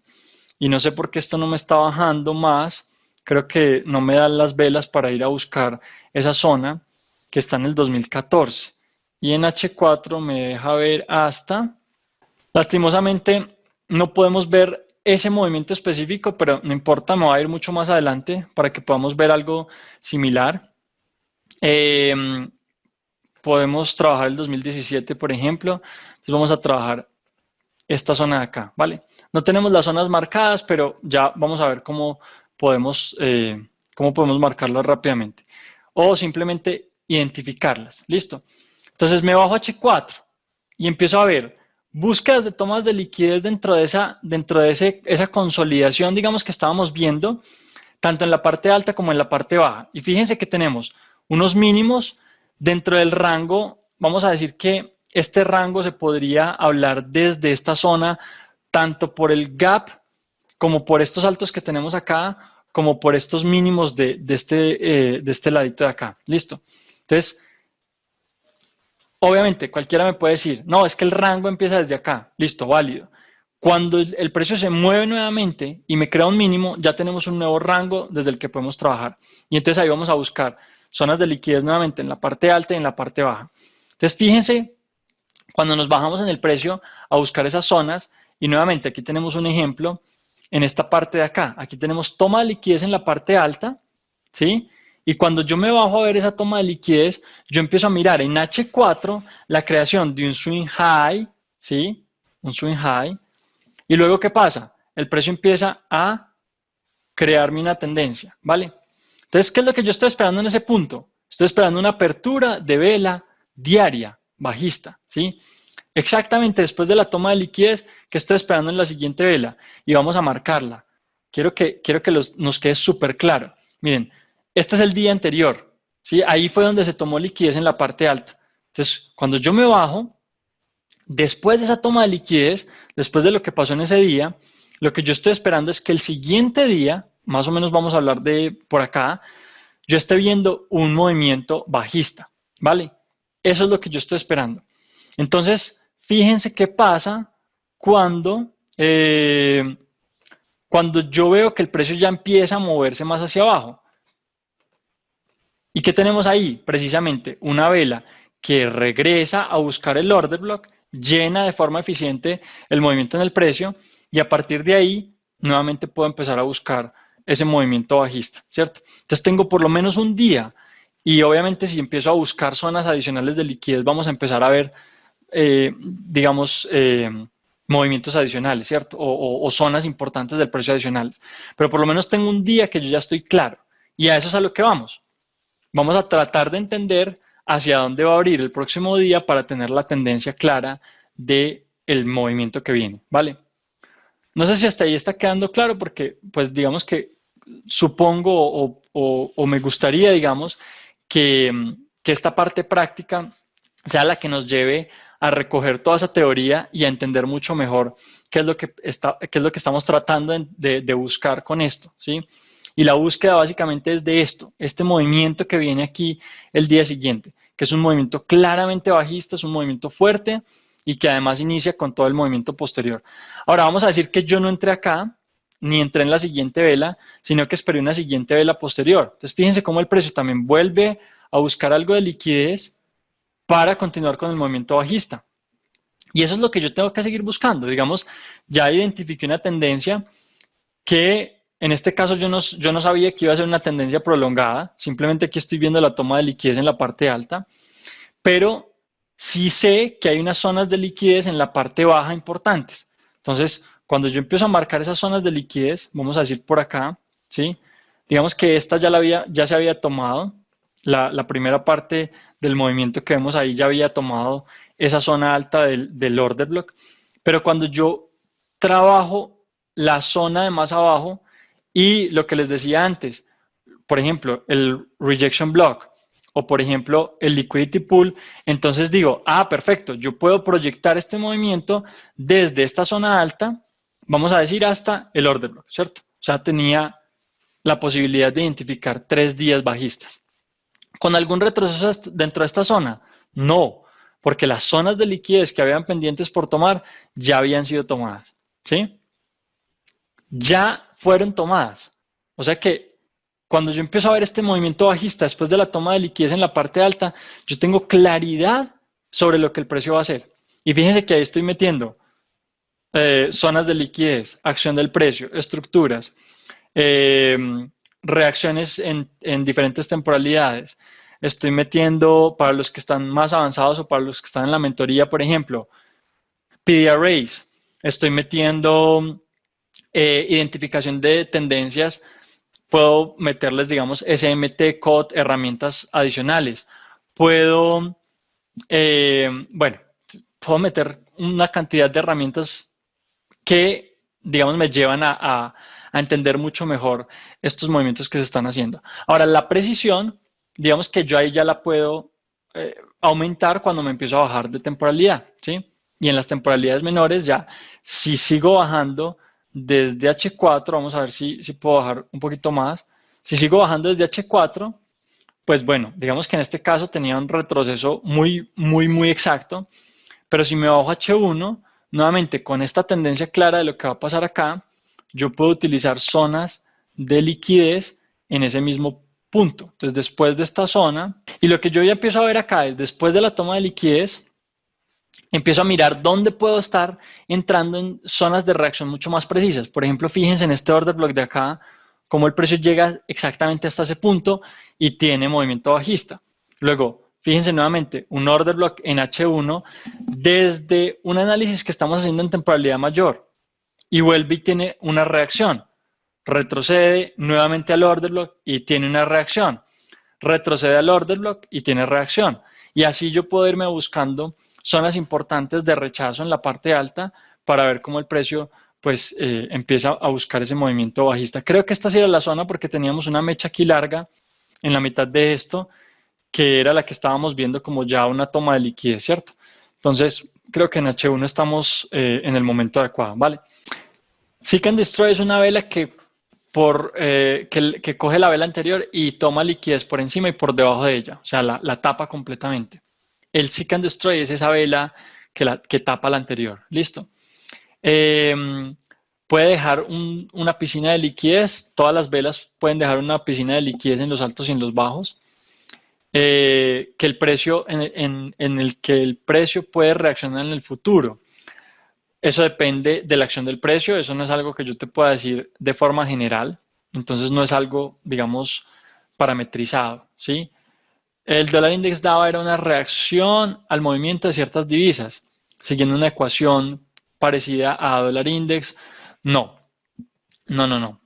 Y no sé por qué esto no me está bajando más. Creo que no me dan las velas para ir a buscar esa zona que está en el 2014. Y en H4 me deja ver hasta... Lastimosamente, no podemos ver ese movimiento específico, pero no importa, me va a ir mucho más adelante para que podamos ver algo similar. Podemos trabajar el 2017, por ejemplo. Entonces vamos a trabajar esta zona de acá, ¿vale? No tenemos las zonas marcadas, pero ya vamos a ver cómo podemos marcarlas rápidamente. O simplemente identificarlas, ¿listo? Entonces me bajo a H4 y empiezo a ver búsquedas de tomas de liquidez dentro de esa consolidación, digamos, que estábamos viendo, tanto en la parte alta como en la parte baja. Y fíjense que tenemos unos mínimos dentro del rango. Vamos a decir que este rango se podría hablar desde esta zona, tanto por el gap como por estos altos que tenemos acá, como por estos mínimos de este ladito de acá. ¿Listo? Entonces, obviamente, cualquiera me puede decir, no, es que el rango empieza desde acá. Listo, válido. Cuando el precio se mueve nuevamente y me crea un mínimo, ya tenemos un nuevo rango desde el que podemos trabajar. Y entonces ahí vamos a buscar zonas de liquidez nuevamente en la parte alta y en la parte baja. Entonces, fíjense, cuando nos bajamos en el precio a buscar esas zonas, y nuevamente aquí tenemos un ejemplo, en esta parte de acá, aquí tenemos toma de liquidez en la parte alta, ¿sí? Y cuando yo me bajo a ver esa toma de liquidez, yo empiezo a mirar en H4 la creación de un swing high, ¿sí? Un swing high. Y luego, ¿qué pasa? El precio empieza a crearme una tendencia, ¿vale? Entonces, ¿qué es lo que yo estoy esperando en ese punto? Estoy esperando una apertura de vela diaria, bajista, ¿sí? Exactamente después de la toma de liquidez que estoy esperando en la siguiente vela y vamos a marcarla. Quiero que nos quede súper claro. Miren, este es el día anterior, ¿sí? Ahí fue donde se tomó liquidez en la parte alta. Entonces, cuando yo me bajo, después de esa toma de liquidez, después de lo que pasó en ese día, lo que yo estoy esperando es que el siguiente día, más o menos vamos a hablar de por acá, yo esté viendo un movimiento bajista, ¿vale? Eso es lo que yo estoy esperando. Entonces, fíjense qué pasa cuando, cuando yo veo que el precio ya empieza a moverse más hacia abajo. ¿Y qué tenemos ahí? Precisamente una vela que regresa a buscar el order block, llena de forma eficiente el movimiento en el precio y a partir de ahí nuevamente puedo empezar a buscar ese movimiento bajista, ¿cierto? Entonces tengo por lo menos un día y obviamente si empiezo a buscar zonas adicionales de liquidez vamos a empezar a ver, digamos, movimientos adicionales, ¿cierto? O zonas importantes del precio adicionales. Pero por lo menos tengo un día que yo ya estoy claro y a eso es a lo que vamos. Vamos a tratar de entender hacia dónde va a abrir el próximo día para tener la tendencia clara del movimiento que viene, ¿vale? No sé si hasta ahí está quedando claro porque, pues digamos que supongo o me gustaría, digamos, que esta parte práctica sea la que nos lleve a recoger toda esa teoría y a entender mucho mejor qué es lo que estamos tratando de buscar con esto, ¿sí? Y la búsqueda básicamente es de esto, este movimiento que viene aquí el día siguiente, que es un movimiento claramente bajista, es un movimiento fuerte y que además inicia con todo el movimiento posterior. Ahora vamos a decir que yo no entré acá, ni entré en la siguiente vela, sino que esperé una siguiente vela posterior. Entonces fíjense cómo el precio también vuelve a buscar algo de liquidez para continuar con el movimiento bajista. Y eso es lo que yo tengo que seguir buscando. Digamos, ya identifiqué una tendencia que en este caso yo no sabía que iba a ser una tendencia prolongada, simplemente aquí estoy viendo la toma de liquidez en la parte alta, pero sí sé que hay unas zonas de liquidez en la parte baja importantes. Entonces, cuando yo empiezo a marcar esas zonas de liquidez, vamos a decir por acá, ¿sí? Digamos que esta ya se había tomado, la primera parte del movimiento que vemos ahí ya había tomado esa zona alta del order block, pero cuando yo trabajo la zona de más abajo y lo que les decía antes, por ejemplo, el rejection block o por ejemplo el liquidity pool, entonces digo, perfecto, yo puedo proyectar este movimiento desde esta zona alta, vamos a decir hasta el order block, ¿cierto? O sea, tenía la posibilidad de identificar 3 días bajistas. ¿Con algún retroceso dentro de esta zona? No, porque las zonas de liquidez que habían pendientes por tomar ya habían sido tomadas, ¿sí? Ya fueron tomadas. O sea que cuando yo empiezo a ver este movimiento bajista después de la toma de liquidez en la parte alta, yo tengo claridad sobre lo que el precio va a hacer. Y fíjense que ahí estoy metiendo zonas de liquidez, acción del precio, estructuras, reacciones en diferentes temporalidades. Estoy metiendo para los que están más avanzados o para los que están en la mentoría, por ejemplo, PD arrays. Estoy metiendo identificación de tendencias. Puedo meterles, digamos, SMT, COD, herramientas adicionales. Puedo, bueno, puedo meter una cantidad de herramientas que, digamos, me llevan a entender mucho mejor estos movimientos que se están haciendo. Ahora, la precisión, digamos que yo ahí ya la puedo aumentar cuando me empiezo a bajar de temporalidad, ¿sí? Y en las temporalidades menores ya, si sigo bajando desde H4, vamos a ver si puedo bajar un poquito más. Si sigo bajando desde H4, pues bueno, digamos que en este caso tenía un retroceso muy exacto, pero si me bajo H1, nuevamente con esta tendencia clara de lo que va a pasar acá, yo puedo utilizar zonas de liquidez en ese mismo punto. Entonces, después de esta zona, y lo que yo ya empiezo a ver acá es después de la toma de liquidez, empiezo a mirar dónde puedo estar entrando en zonas de reacción mucho más precisas. Por ejemplo, fíjense en este order block de acá, cómo el precio llega exactamente hasta ese punto y tiene movimiento bajista. Luego, fíjense nuevamente, un order block en H1 desde un análisis que estamos haciendo en temporalidad mayor y vuelve y tiene una reacción. Retrocede nuevamente al order block y tiene una reacción. Retrocede al order block y tiene reacción. Y así yo puedo irme buscando zonas importantes de rechazo en la parte alta para ver cómo el precio pues empieza a buscar ese movimiento bajista. Creo que esta sí era la zona porque teníamos una mecha aquí larga en la mitad de esto que era la que estábamos viendo como ya una toma de liquidez, ¿cierto? Entonces, creo que en H1 estamos en el momento adecuado, ¿vale? Seek and Destroy es una vela que coge la vela anterior y toma liquidez por encima y por debajo de ella, o sea, la tapa completamente. El Seek and Destroy es esa vela que tapa la anterior, ¿listo? Puede dejar una piscina de liquidez, todas las velas pueden dejar una piscina de liquidez en los altos y en los bajos. Que el precio en el que el precio puede reaccionar en el futuro. Eso depende de la acción del precio, eso no es algo que yo te pueda decir de forma general, entonces no es algo, digamos, parametrizado, ¿sí? El dólar index DAO era una reacción al movimiento de ciertas divisas, siguiendo una ecuación parecida a dólar index. No, no, no, no.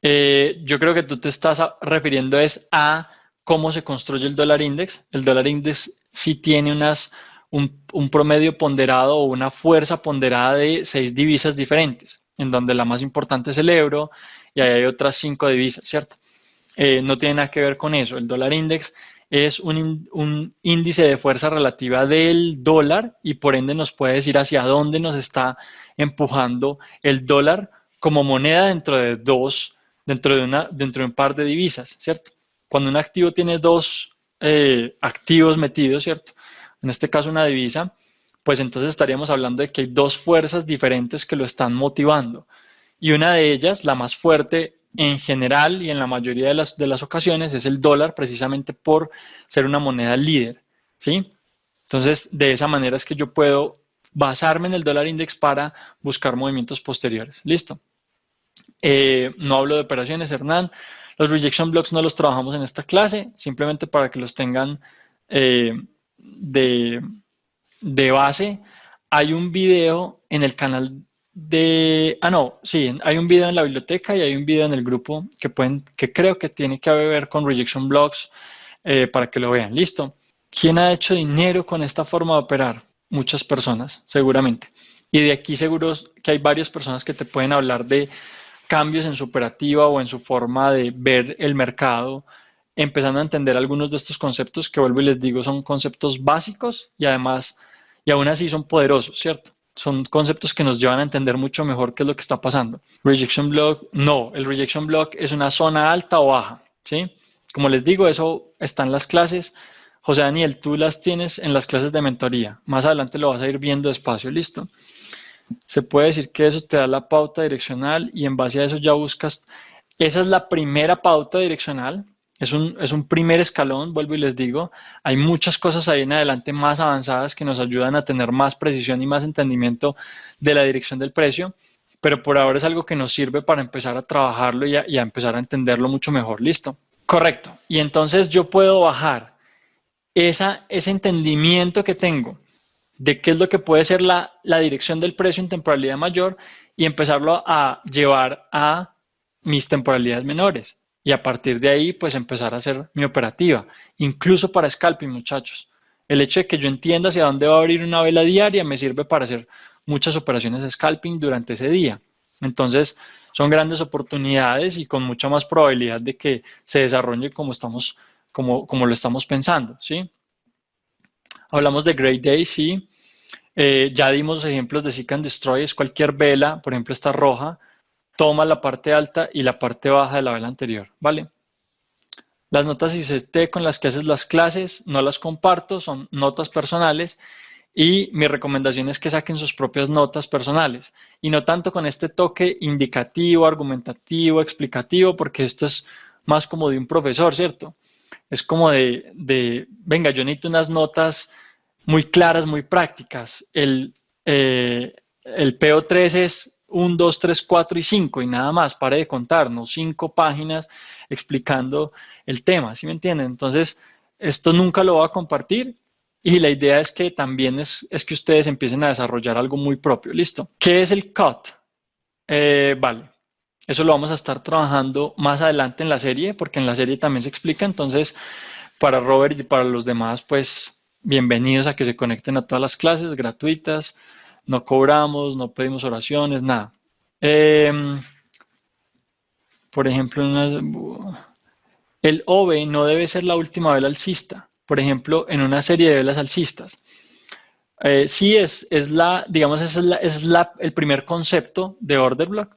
Yo creo que tú te estás refiriendo es a cómo se construye el dólar index. El dólar index sí tiene un promedio ponderado o una fuerza ponderada de 6 divisas diferentes, en donde la más importante es el euro y ahí hay otras 5 divisas, ¿cierto? No tiene nada que ver con eso. El dólar index es un índice de fuerza relativa del dólar y por ende nos puede decir hacia dónde nos está empujando el dólar como moneda dentro de un par de divisas, ¿cierto? Cuando un activo tiene dos activos metidos, ¿cierto? En este caso una divisa, pues entonces estaríamos hablando de que hay dos fuerzas diferentes que lo están motivando. Y una de ellas, la más fuerte en general y en la mayoría de las ocasiones, es el dólar, precisamente por ser una moneda líder, ¿sí? Entonces, de esa manera es que yo puedo basarme en el dólar index para buscar movimientos posteriores. ¿Listo? No hablo de operaciones, Hernán. Los rejection blocks no los trabajamos en esta clase, simplemente para que los tengan eh, de, de base. Hay un video en el canal no, sí, hay un video en la biblioteca y hay un video en el grupo que creo que tiene que ver con rejection blocks para que lo vean. Listo. ¿Quién ha hecho dinero con esta forma de operar? Muchas personas, seguramente. Y de aquí seguro que hay varias personas que te pueden hablar de cambios en su operativa o en su forma de ver el mercado, empezando a entender algunos de estos conceptos que vuelvo y les digo son conceptos básicos y además, y aún así son poderosos, ¿cierto? Son conceptos que nos llevan a entender mucho mejor qué es lo que está pasando. Rejection block, no, el rejection block es una zona alta o baja, ¿sí? Como les digo, eso está en las clases. José Daniel, tú las tienes en las clases de mentoría. Más adelante lo vas a ir viendo despacio, ¿listo? Se puede decir que eso te da la pauta direccional y en base a eso ya buscas. Esa es la primera pauta direccional. Es un primer escalón, vuelvo y les digo. Hay muchas cosas ahí en adelante más avanzadas que nos ayudan a tener más precisión y más entendimiento de la dirección del precio, pero por ahora es algo que nos sirve para empezar a trabajarlo y a empezar a entenderlo mucho mejor. ¿Listo? Correcto. Y entonces yo puedo bajar ese entendimiento que tengo de qué es lo que puede ser la dirección del precio en temporalidad mayor y empezarlo a llevar a mis temporalidades menores. Y a partir de ahí, pues empezar a hacer mi operativa, incluso para scalping, muchachos. El hecho de que yo entienda hacia dónde va a abrir una vela diaria me sirve para hacer muchas operaciones de scalping durante ese día. Entonces, son grandes oportunidades y con mucha más probabilidad de que se desarrolle como lo estamos pensando, ¿sí? Hablamos de Great Day, sí. Ya dimos ejemplos de Seek and Destroy, es cualquier vela, por ejemplo esta roja, toma la parte alta y la parte baja de la vela anterior, ¿vale? Las notas ICT con las que haces las clases no las comparto, son notas personales y mi recomendación es que saquen sus propias notas personales y no tanto con este toque indicativo, argumentativo, explicativo, porque esto es más como de un profesor, ¿cierto? Es como venga, yo necesito unas notas muy claras, muy prácticas. El PO3 es 1, 2, 3, 4 y 5 y nada más, pare de contar, no 5 páginas explicando el tema, ¿sí me entienden? Entonces, esto nunca lo voy a compartir y la idea es que también es que ustedes empiecen a desarrollar algo muy propio, ¿listo? ¿Qué es el CUT? Vale, eso lo vamos a estar trabajando más adelante en la serie, porque en la serie también se explica, entonces para Robert y para los demás, pues bienvenidos a que se conecten a todas las clases gratuitas, no cobramos, no pedimos oraciones, nada. Por ejemplo, el OVE no debe ser la última vela alcista. por ejemplo, en una serie de velas alcistas. Sí, digamos, el primer concepto de order block,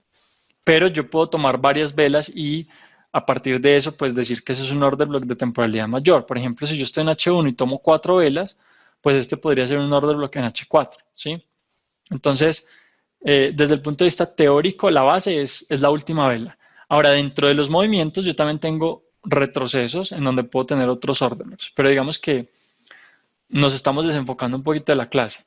pero yo puedo tomar varias velas y a partir de eso, pues decir que eso es un order block de temporalidad mayor. Por ejemplo, si yo estoy en H1 y tomo 4 velas, pues este podría ser un order block en H4, ¿sí? Entonces, desde el punto de vista teórico, la base es la última vela. Ahora, dentro de los movimientos, yo también tengo retrocesos en donde puedo tener otros order blocks, pero digamos que nos estamos desenfocando un poquito de la clase.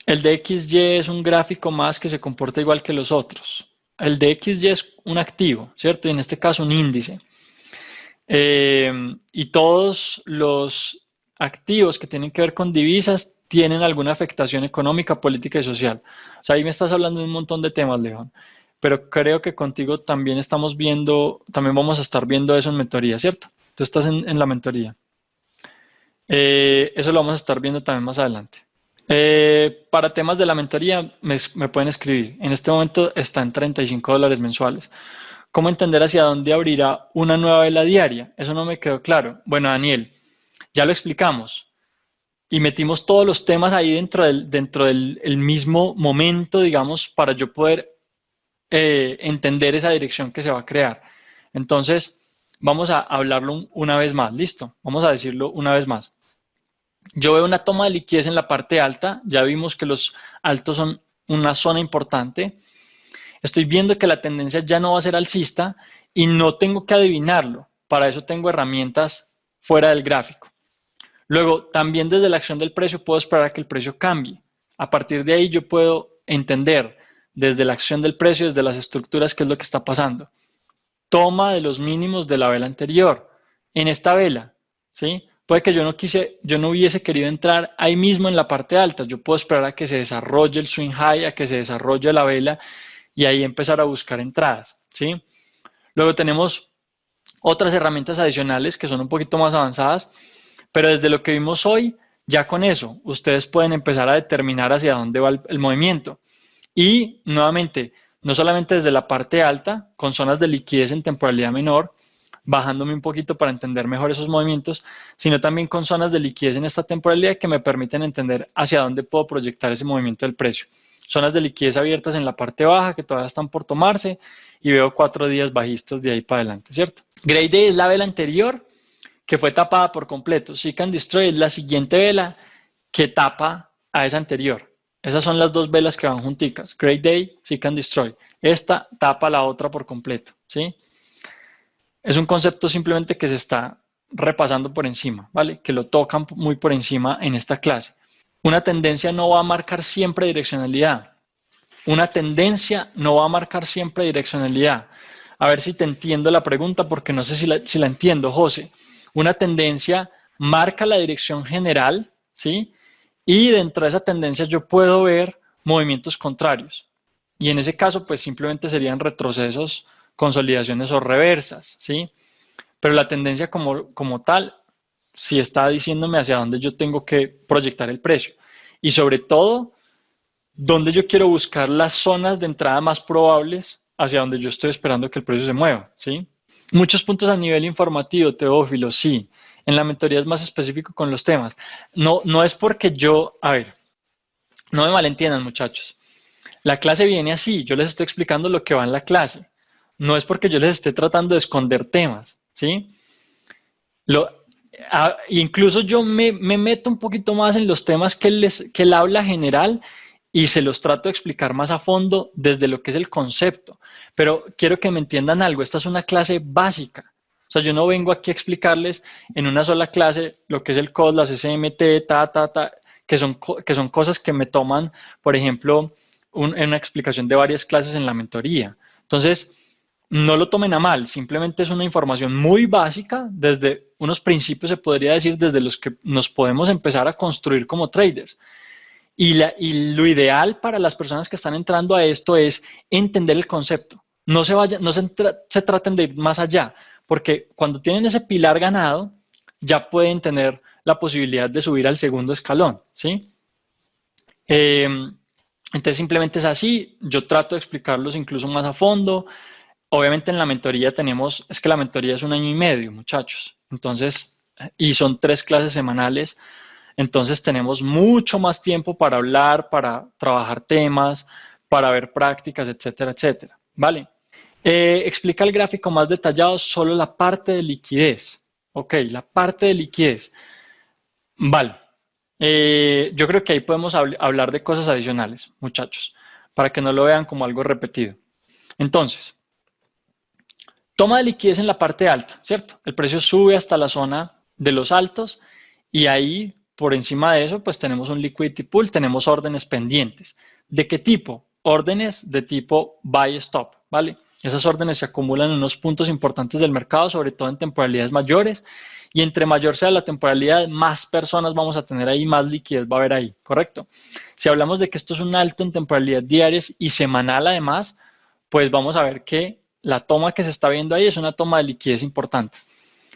El de XY es un gráfico más que se comporta igual que los otros. El de XY es un activo, ¿cierto? Y en este caso un índice. Y todos los activos que tienen que ver con divisas tienen alguna afectación económica, política y social. O sea, ahí me estás hablando de un montón de temas, León. Pero creo que contigo también estamos viendo, también vamos a estar viendo eso en mentoría, ¿cierto? Tú estás en la mentoría. Eso lo vamos a estar viendo también más adelante. Para temas de la mentoría me pueden escribir. En este momento está en $35 mensuales. ¿Cómo entender hacia dónde abrirá una nueva vela diaria? Eso no me quedó claro. Bueno, Daniel, ya lo explicamos y metimos todos los temas ahí dentro del el mismo momento, digamos, para yo poder entender esa dirección que se va a crear. Entonces, vamos a hablarlo una vez más. ¿Listo? Vamos a decirlo una vez más. Yo veo una toma de liquidez en la parte alta. Ya vimos que los altos son una zona importante. Estoy viendo que la tendencia ya no va a ser alcista y no tengo que adivinarlo. Para eso tengo herramientas fuera del gráfico. Luego, también desde la acción del precio puedo esperar a que el precio cambie. A partir de ahí yo puedo entender desde la acción del precio, desde las estructuras, qué es lo que está pasando. Toma de los mínimos de la vela anterior. En esta vela, ¿sí? Puede que yo no hubiese querido entrar ahí mismo en la parte alta. Yo puedo esperar a que se desarrolle el swing high, a que se desarrolle la vela y ahí empezar a buscar entradas, ¿sí? Luego tenemos otras herramientas adicionales que son un poquito más avanzadas, pero desde lo que vimos hoy, ya con eso, ustedes pueden empezar a determinar hacia dónde va el movimiento. Y nuevamente, no solamente desde la parte alta, con zonas de liquidez en temporalidad menor, bajándome un poquito para entender mejor esos movimientos, sino también con zonas de liquidez en esta temporalidad que me permiten entender hacia dónde puedo proyectar ese movimiento del precio. Zonas de liquidez abiertas en la parte baja que todavía están por tomarse y veo 4 días bajistas de ahí para adelante, ¿cierto? Gray Day es la vela anterior que fue tapada por completo. Seek and Destroy es la siguiente vela que tapa a esa anterior. Esas son las dos velas que van junticas. Gray Day, Seek and Destroy. Esta tapa la otra por completo, ¿sí? Es un concepto simplemente que se está repasando por encima, ¿vale? Que lo tocan muy por encima en esta clase. Una tendencia no va a marcar siempre direccionalidad. Una tendencia no va a marcar siempre direccionalidad. A ver si te entiendo la pregunta, porque no sé si la entiendo, José. Una tendencia marca la dirección general, ¿sí? Y dentro de esa tendencia yo puedo ver movimientos contrarios. Y en ese caso, pues simplemente serían retrocesos, consolidaciones o reversas, ¿sí? Pero la tendencia como tal sí está diciéndome hacia dónde yo tengo que proyectar el precio. Y sobre todo, dónde yo quiero buscar las zonas de entrada más probables hacia donde yo estoy esperando que el precio se mueva, ¿sí? Muchos puntos a nivel informativo, Teófilo, sí. En la mentoría es más específico con los temas. No es porque a ver, no me malentiendan, muchachos. La clase viene así, yo les estoy explicando lo que va en la clase. No es porque yo les esté tratando de esconder temas, ¿sí? Incluso yo me meto un poquito más en los temas que él habla general y se los trato de explicar más a fondo desde lo que es el concepto. Pero quiero que me entiendan algo, esta es una clase básica. O sea, yo no vengo aquí a explicarles en una sola clase lo que es el COD, las SMT, que son cosas que me toman, por ejemplo, en una explicación de varias clases en la mentoría. Entonces, no lo tomen a mal, simplemente es una información muy básica, desde unos principios se podría decir, desde los que nos podemos empezar a construir como traders. Y lo ideal para las personas que están entrando a esto es entender el concepto. No se traten de ir más allá, porque cuando tienen ese pilar ganado, ya pueden tener la posibilidad de subir al segundo escalón, ¿sí? Entonces simplemente es así, yo trato de explicarlos incluso más a fondo. Obviamente en la mentoría es que la mentoría es 1 año y medio, muchachos. Entonces y son 3 clases semanales. Entonces tenemos mucho más tiempo para hablar, para trabajar temas, para ver prácticas, etcétera, etcétera. ¿Vale? Explica el gráfico más detallado solo la parte de liquidez. Ok, la parte de liquidez. Vale. Yo creo que ahí podemos hablar de cosas adicionales, muchachos, para que no lo vean como algo repetido. Entonces, toma de liquidez en la parte alta, ¿cierto? El precio sube hasta la zona de los altos y ahí, por encima de eso, pues tenemos un liquidity pool, tenemos órdenes pendientes. ¿De qué tipo? Órdenes de tipo buy stop, ¿vale? Esas órdenes se acumulan en unos puntos importantes del mercado, sobre todo en temporalidades mayores, y entre mayor sea la temporalidad, más personas vamos a tener ahí, más liquidez va a haber ahí, ¿correcto? Si hablamos de que esto es un alto en temporalidad diarias y semanal además, pues vamos a ver que la toma que se está viendo ahí es una toma de liquidez importante.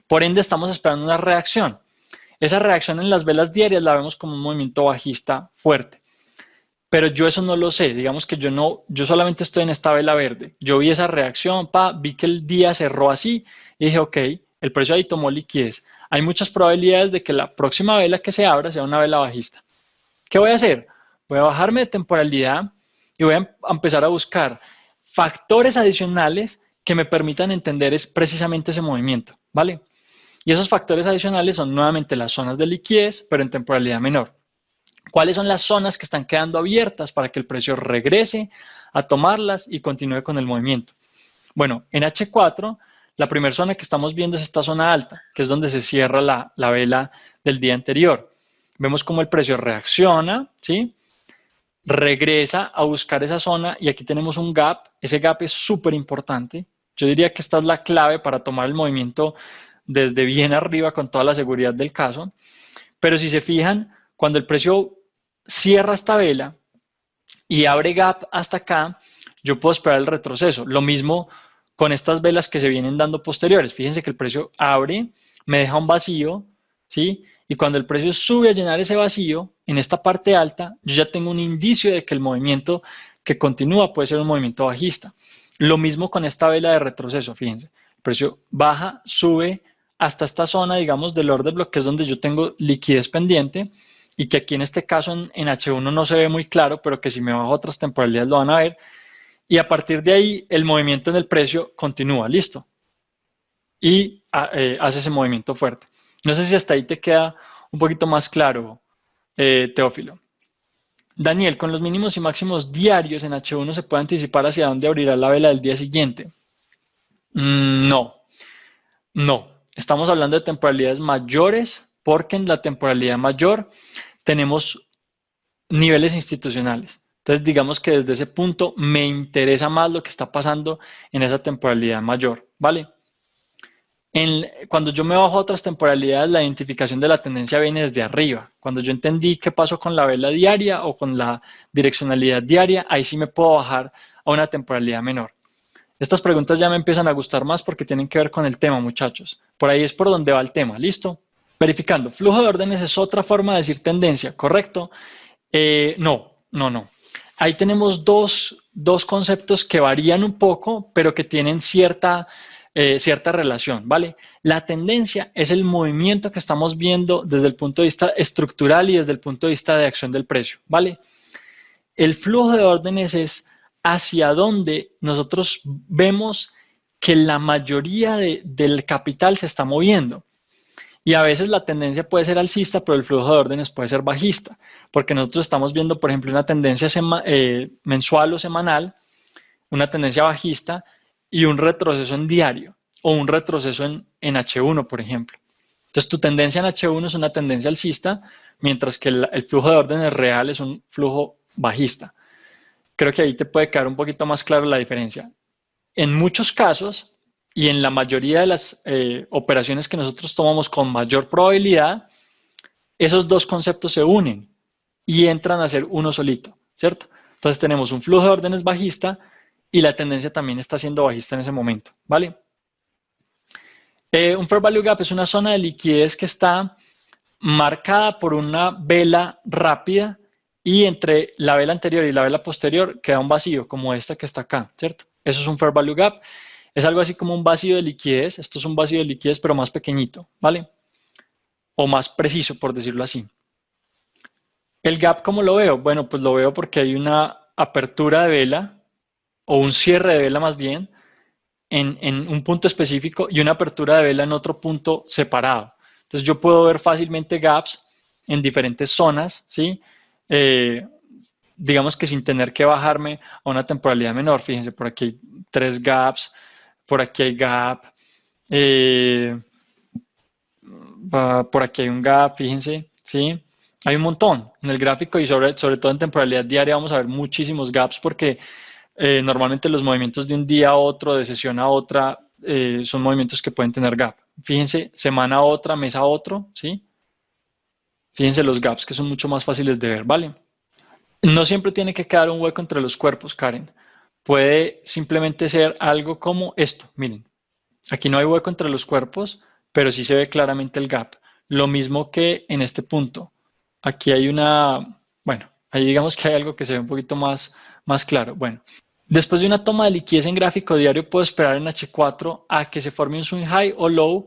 Por ende, estamos esperando una reacción. Esa reacción en las velas diarias la vemos como un movimiento bajista fuerte. Pero yo eso no lo sé, digamos que yo solamente estoy en esta vela verde. Yo vi esa reacción, vi que el día cerró así y dije, ok, el precio ahí tomó liquidez. Hay muchas probabilidades de que la próxima vela que se abra sea una vela bajista. ¿Qué voy a hacer? Voy a bajarme de temporalidad y voy a empezar a buscar factores adicionales que me permitan entender precisamente ese movimiento, ¿vale? Y esos factores adicionales son nuevamente las zonas de liquidez, pero en temporalidad menor. ¿Cuáles son las zonas que están quedando abiertas para que el precio regrese a tomarlas y continúe con el movimiento? Bueno, en H4, la primera zona que estamos viendo es esta zona alta, que es donde se cierra la vela del día anterior. Vemos cómo el precio reacciona, ¿sí? Regresa a buscar esa zona y aquí tenemos un gap. Ese gap es súper importante. Yo diría que esta es la clave para tomar el movimiento desde bien arriba con toda la seguridad del caso. Pero si se fijan, cuando el precio cierra esta vela y abre gap hasta acá, yo puedo esperar el retroceso. Lo mismo con estas velas que se vienen dando posteriores. Fíjense que el precio abre, me deja un vacío, ¿sí? Y cuando el precio sube a llenar ese vacío, en esta parte alta, yo ya tengo un indicio de que el movimiento que continúa puede ser un movimiento bajista. Lo mismo con esta vela de retroceso, fíjense. El precio baja, sube hasta esta zona, digamos, del order block, que es donde yo tengo liquidez pendiente, y que aquí en este caso en H1 no se ve muy claro, pero que si me bajo a otras temporalidades lo van a ver. Y a partir de ahí, el movimiento en el precio continúa, listo. Y hace ese movimiento fuerte. No sé si hasta ahí te queda un poquito más claro, Teófilo. Daniel, con los mínimos y máximos diarios en H1 se puede anticipar hacia dónde abrirá la vela del día siguiente. No, no. Estamos hablando de temporalidades mayores porque en la temporalidad mayor tenemos niveles institucionales. Entonces, digamos que desde ese punto me interesa más lo que está pasando en esa temporalidad mayor, ¿vale? Cuando yo me bajo a otras temporalidades, la identificación de la tendencia viene desde arriba. Cuando yo entendí qué pasó con la vela diaria o con la direccionalidad diaria, ahí sí me puedo bajar a una temporalidad menor. Estas preguntas ya me empiezan a gustar más porque tienen que ver con el tema, muchachos. Por ahí es por donde va el tema, ¿listo? Verificando, flujo de órdenes es otra forma de decir tendencia, ¿correcto? No. Ahí tenemos dos conceptos que varían un poco, pero que tienen cierta relación, ¿vale? La tendencia es el movimiento que estamos viendo desde el punto de vista estructural y desde el punto de vista de acción del precio, ¿vale? El flujo de órdenes es hacia donde nosotros vemos que la mayoría del capital se está moviendo. Y a veces la tendencia puede ser alcista, pero el flujo de órdenes puede ser bajista, porque nosotros estamos viendo, por ejemplo, una tendencia mensual o semanal, una tendencia bajista y un retroceso en diario o un retroceso en H1, por ejemplo. Entonces, tu tendencia en H1 es una tendencia alcista, mientras que el flujo de órdenes real es un flujo bajista. Creo que ahí te puede quedar un poquito más claro la diferencia. En muchos casos, y en la mayoría de las operaciones que nosotros tomamos con mayor probabilidad, esos dos conceptos se unen y entran a ser uno solito, ¿cierto? Entonces tenemos un flujo de órdenes bajista y la tendencia también está siendo bajista en ese momento, ¿vale? Un fair value gap es una zona de liquidez que está marcada por una vela rápida y entre la vela anterior y la vela posterior queda un vacío, como esta que está acá, ¿cierto? Eso es un fair value gap. Es algo así como un vacío de liquidez. Esto es un vacío de liquidez, pero más pequeñito, ¿vale? o más preciso, por decirlo así. ¿El gap cómo lo veo? Bueno, pues lo veo porque hay una apertura de vela, o un cierre de vela más bien, en un punto específico y una apertura de vela en otro punto separado. Entonces yo puedo ver fácilmente gaps en diferentes zonas, ¿sí? Digamos que sin tener que bajarme a una temporalidad menor. Fíjense, por aquí hay 3 gaps, por aquí hay gap, eh, por aquí hay un gap, fíjense, ¿sí? Hay un montón en el gráfico y sobre todo en temporalidad diaria vamos a ver muchísimos gaps porque normalmente los movimientos de un día a otro, de sesión a otra, son movimientos que pueden tener gap. Fíjense, semana a otra, mes a otro, ¿sí? Fíjense los gaps que son mucho más fáciles de ver, ¿vale? No siempre tiene que quedar un hueco entre los cuerpos, Karen. Puede simplemente ser algo como esto, miren. Aquí no hay hueco entre los cuerpos, pero sí se ve claramente el gap. Lo mismo que en este punto. Aquí hay bueno, ahí digamos que hay algo que se ve un poquito más claro. Bueno, después de una toma de liquidez en gráfico diario, puedo esperar en H4 a que se forme un swing high o low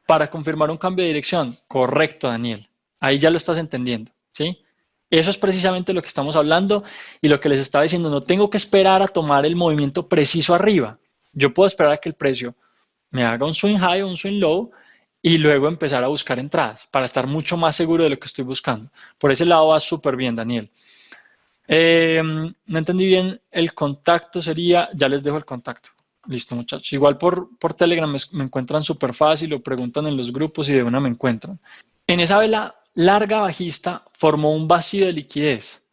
para confirmar un cambio de dirección. Correcto, Daniel. Ahí ya lo estás entendiendo, ¿sí? Eso es precisamente lo que estamos hablando y lo que les estaba diciendo. No tengo que esperar a tomar el movimiento preciso arriba. Yo puedo esperar a que el precio me haga un swing high o un swing low y luego empezar a buscar entradas para estar mucho más seguro de lo que estoy buscando. Por ese lado va súper bien, Daniel. No entendí bien el contacto, sería, ya les dejo el contacto. Listo, muchachos. Igual por Telegram me encuentran súper fácil o preguntan en los grupos y de una me encuentran. En esa vela larga bajista formó un vacío de liquidez.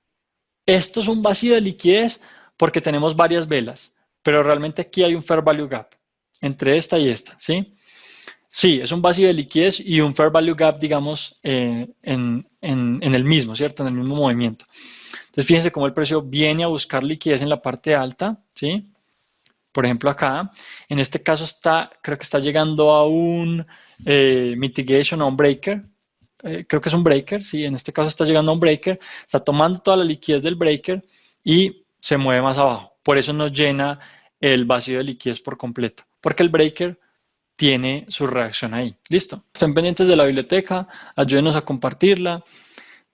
Esto es un vacío de liquidez porque tenemos varias velas, pero realmente aquí hay un fair value gap entre esta y esta, ¿sí? Sí, es un vacío de liquidez y un fair value gap, digamos, en el mismo, ¿cierto? En el mismo movimiento. Entonces, fíjense cómo el precio viene a buscar liquidez en la parte alta, ¿sí? Por ejemplo, acá, en este caso creo que está llegando a un mitigation, a un breaker. Creo que es un breaker, sí, en este caso está llegando a un breaker, está tomando toda la liquidez del breaker y se mueve más abajo. Por eso nos llena el vacío de liquidez por completo, porque el breaker tiene su reacción ahí. Listo. Estén pendientes de la biblioteca, ayúdenos a compartirla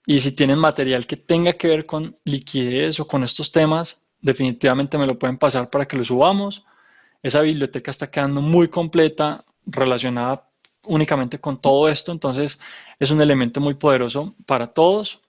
y si tienen material que tenga que ver con liquidez o con estos temas, definitivamente me lo pueden pasar para que lo subamos. Esa biblioteca está quedando muy completa, relacionada únicamente con todo esto, entonces es un elemento muy poderoso para todos.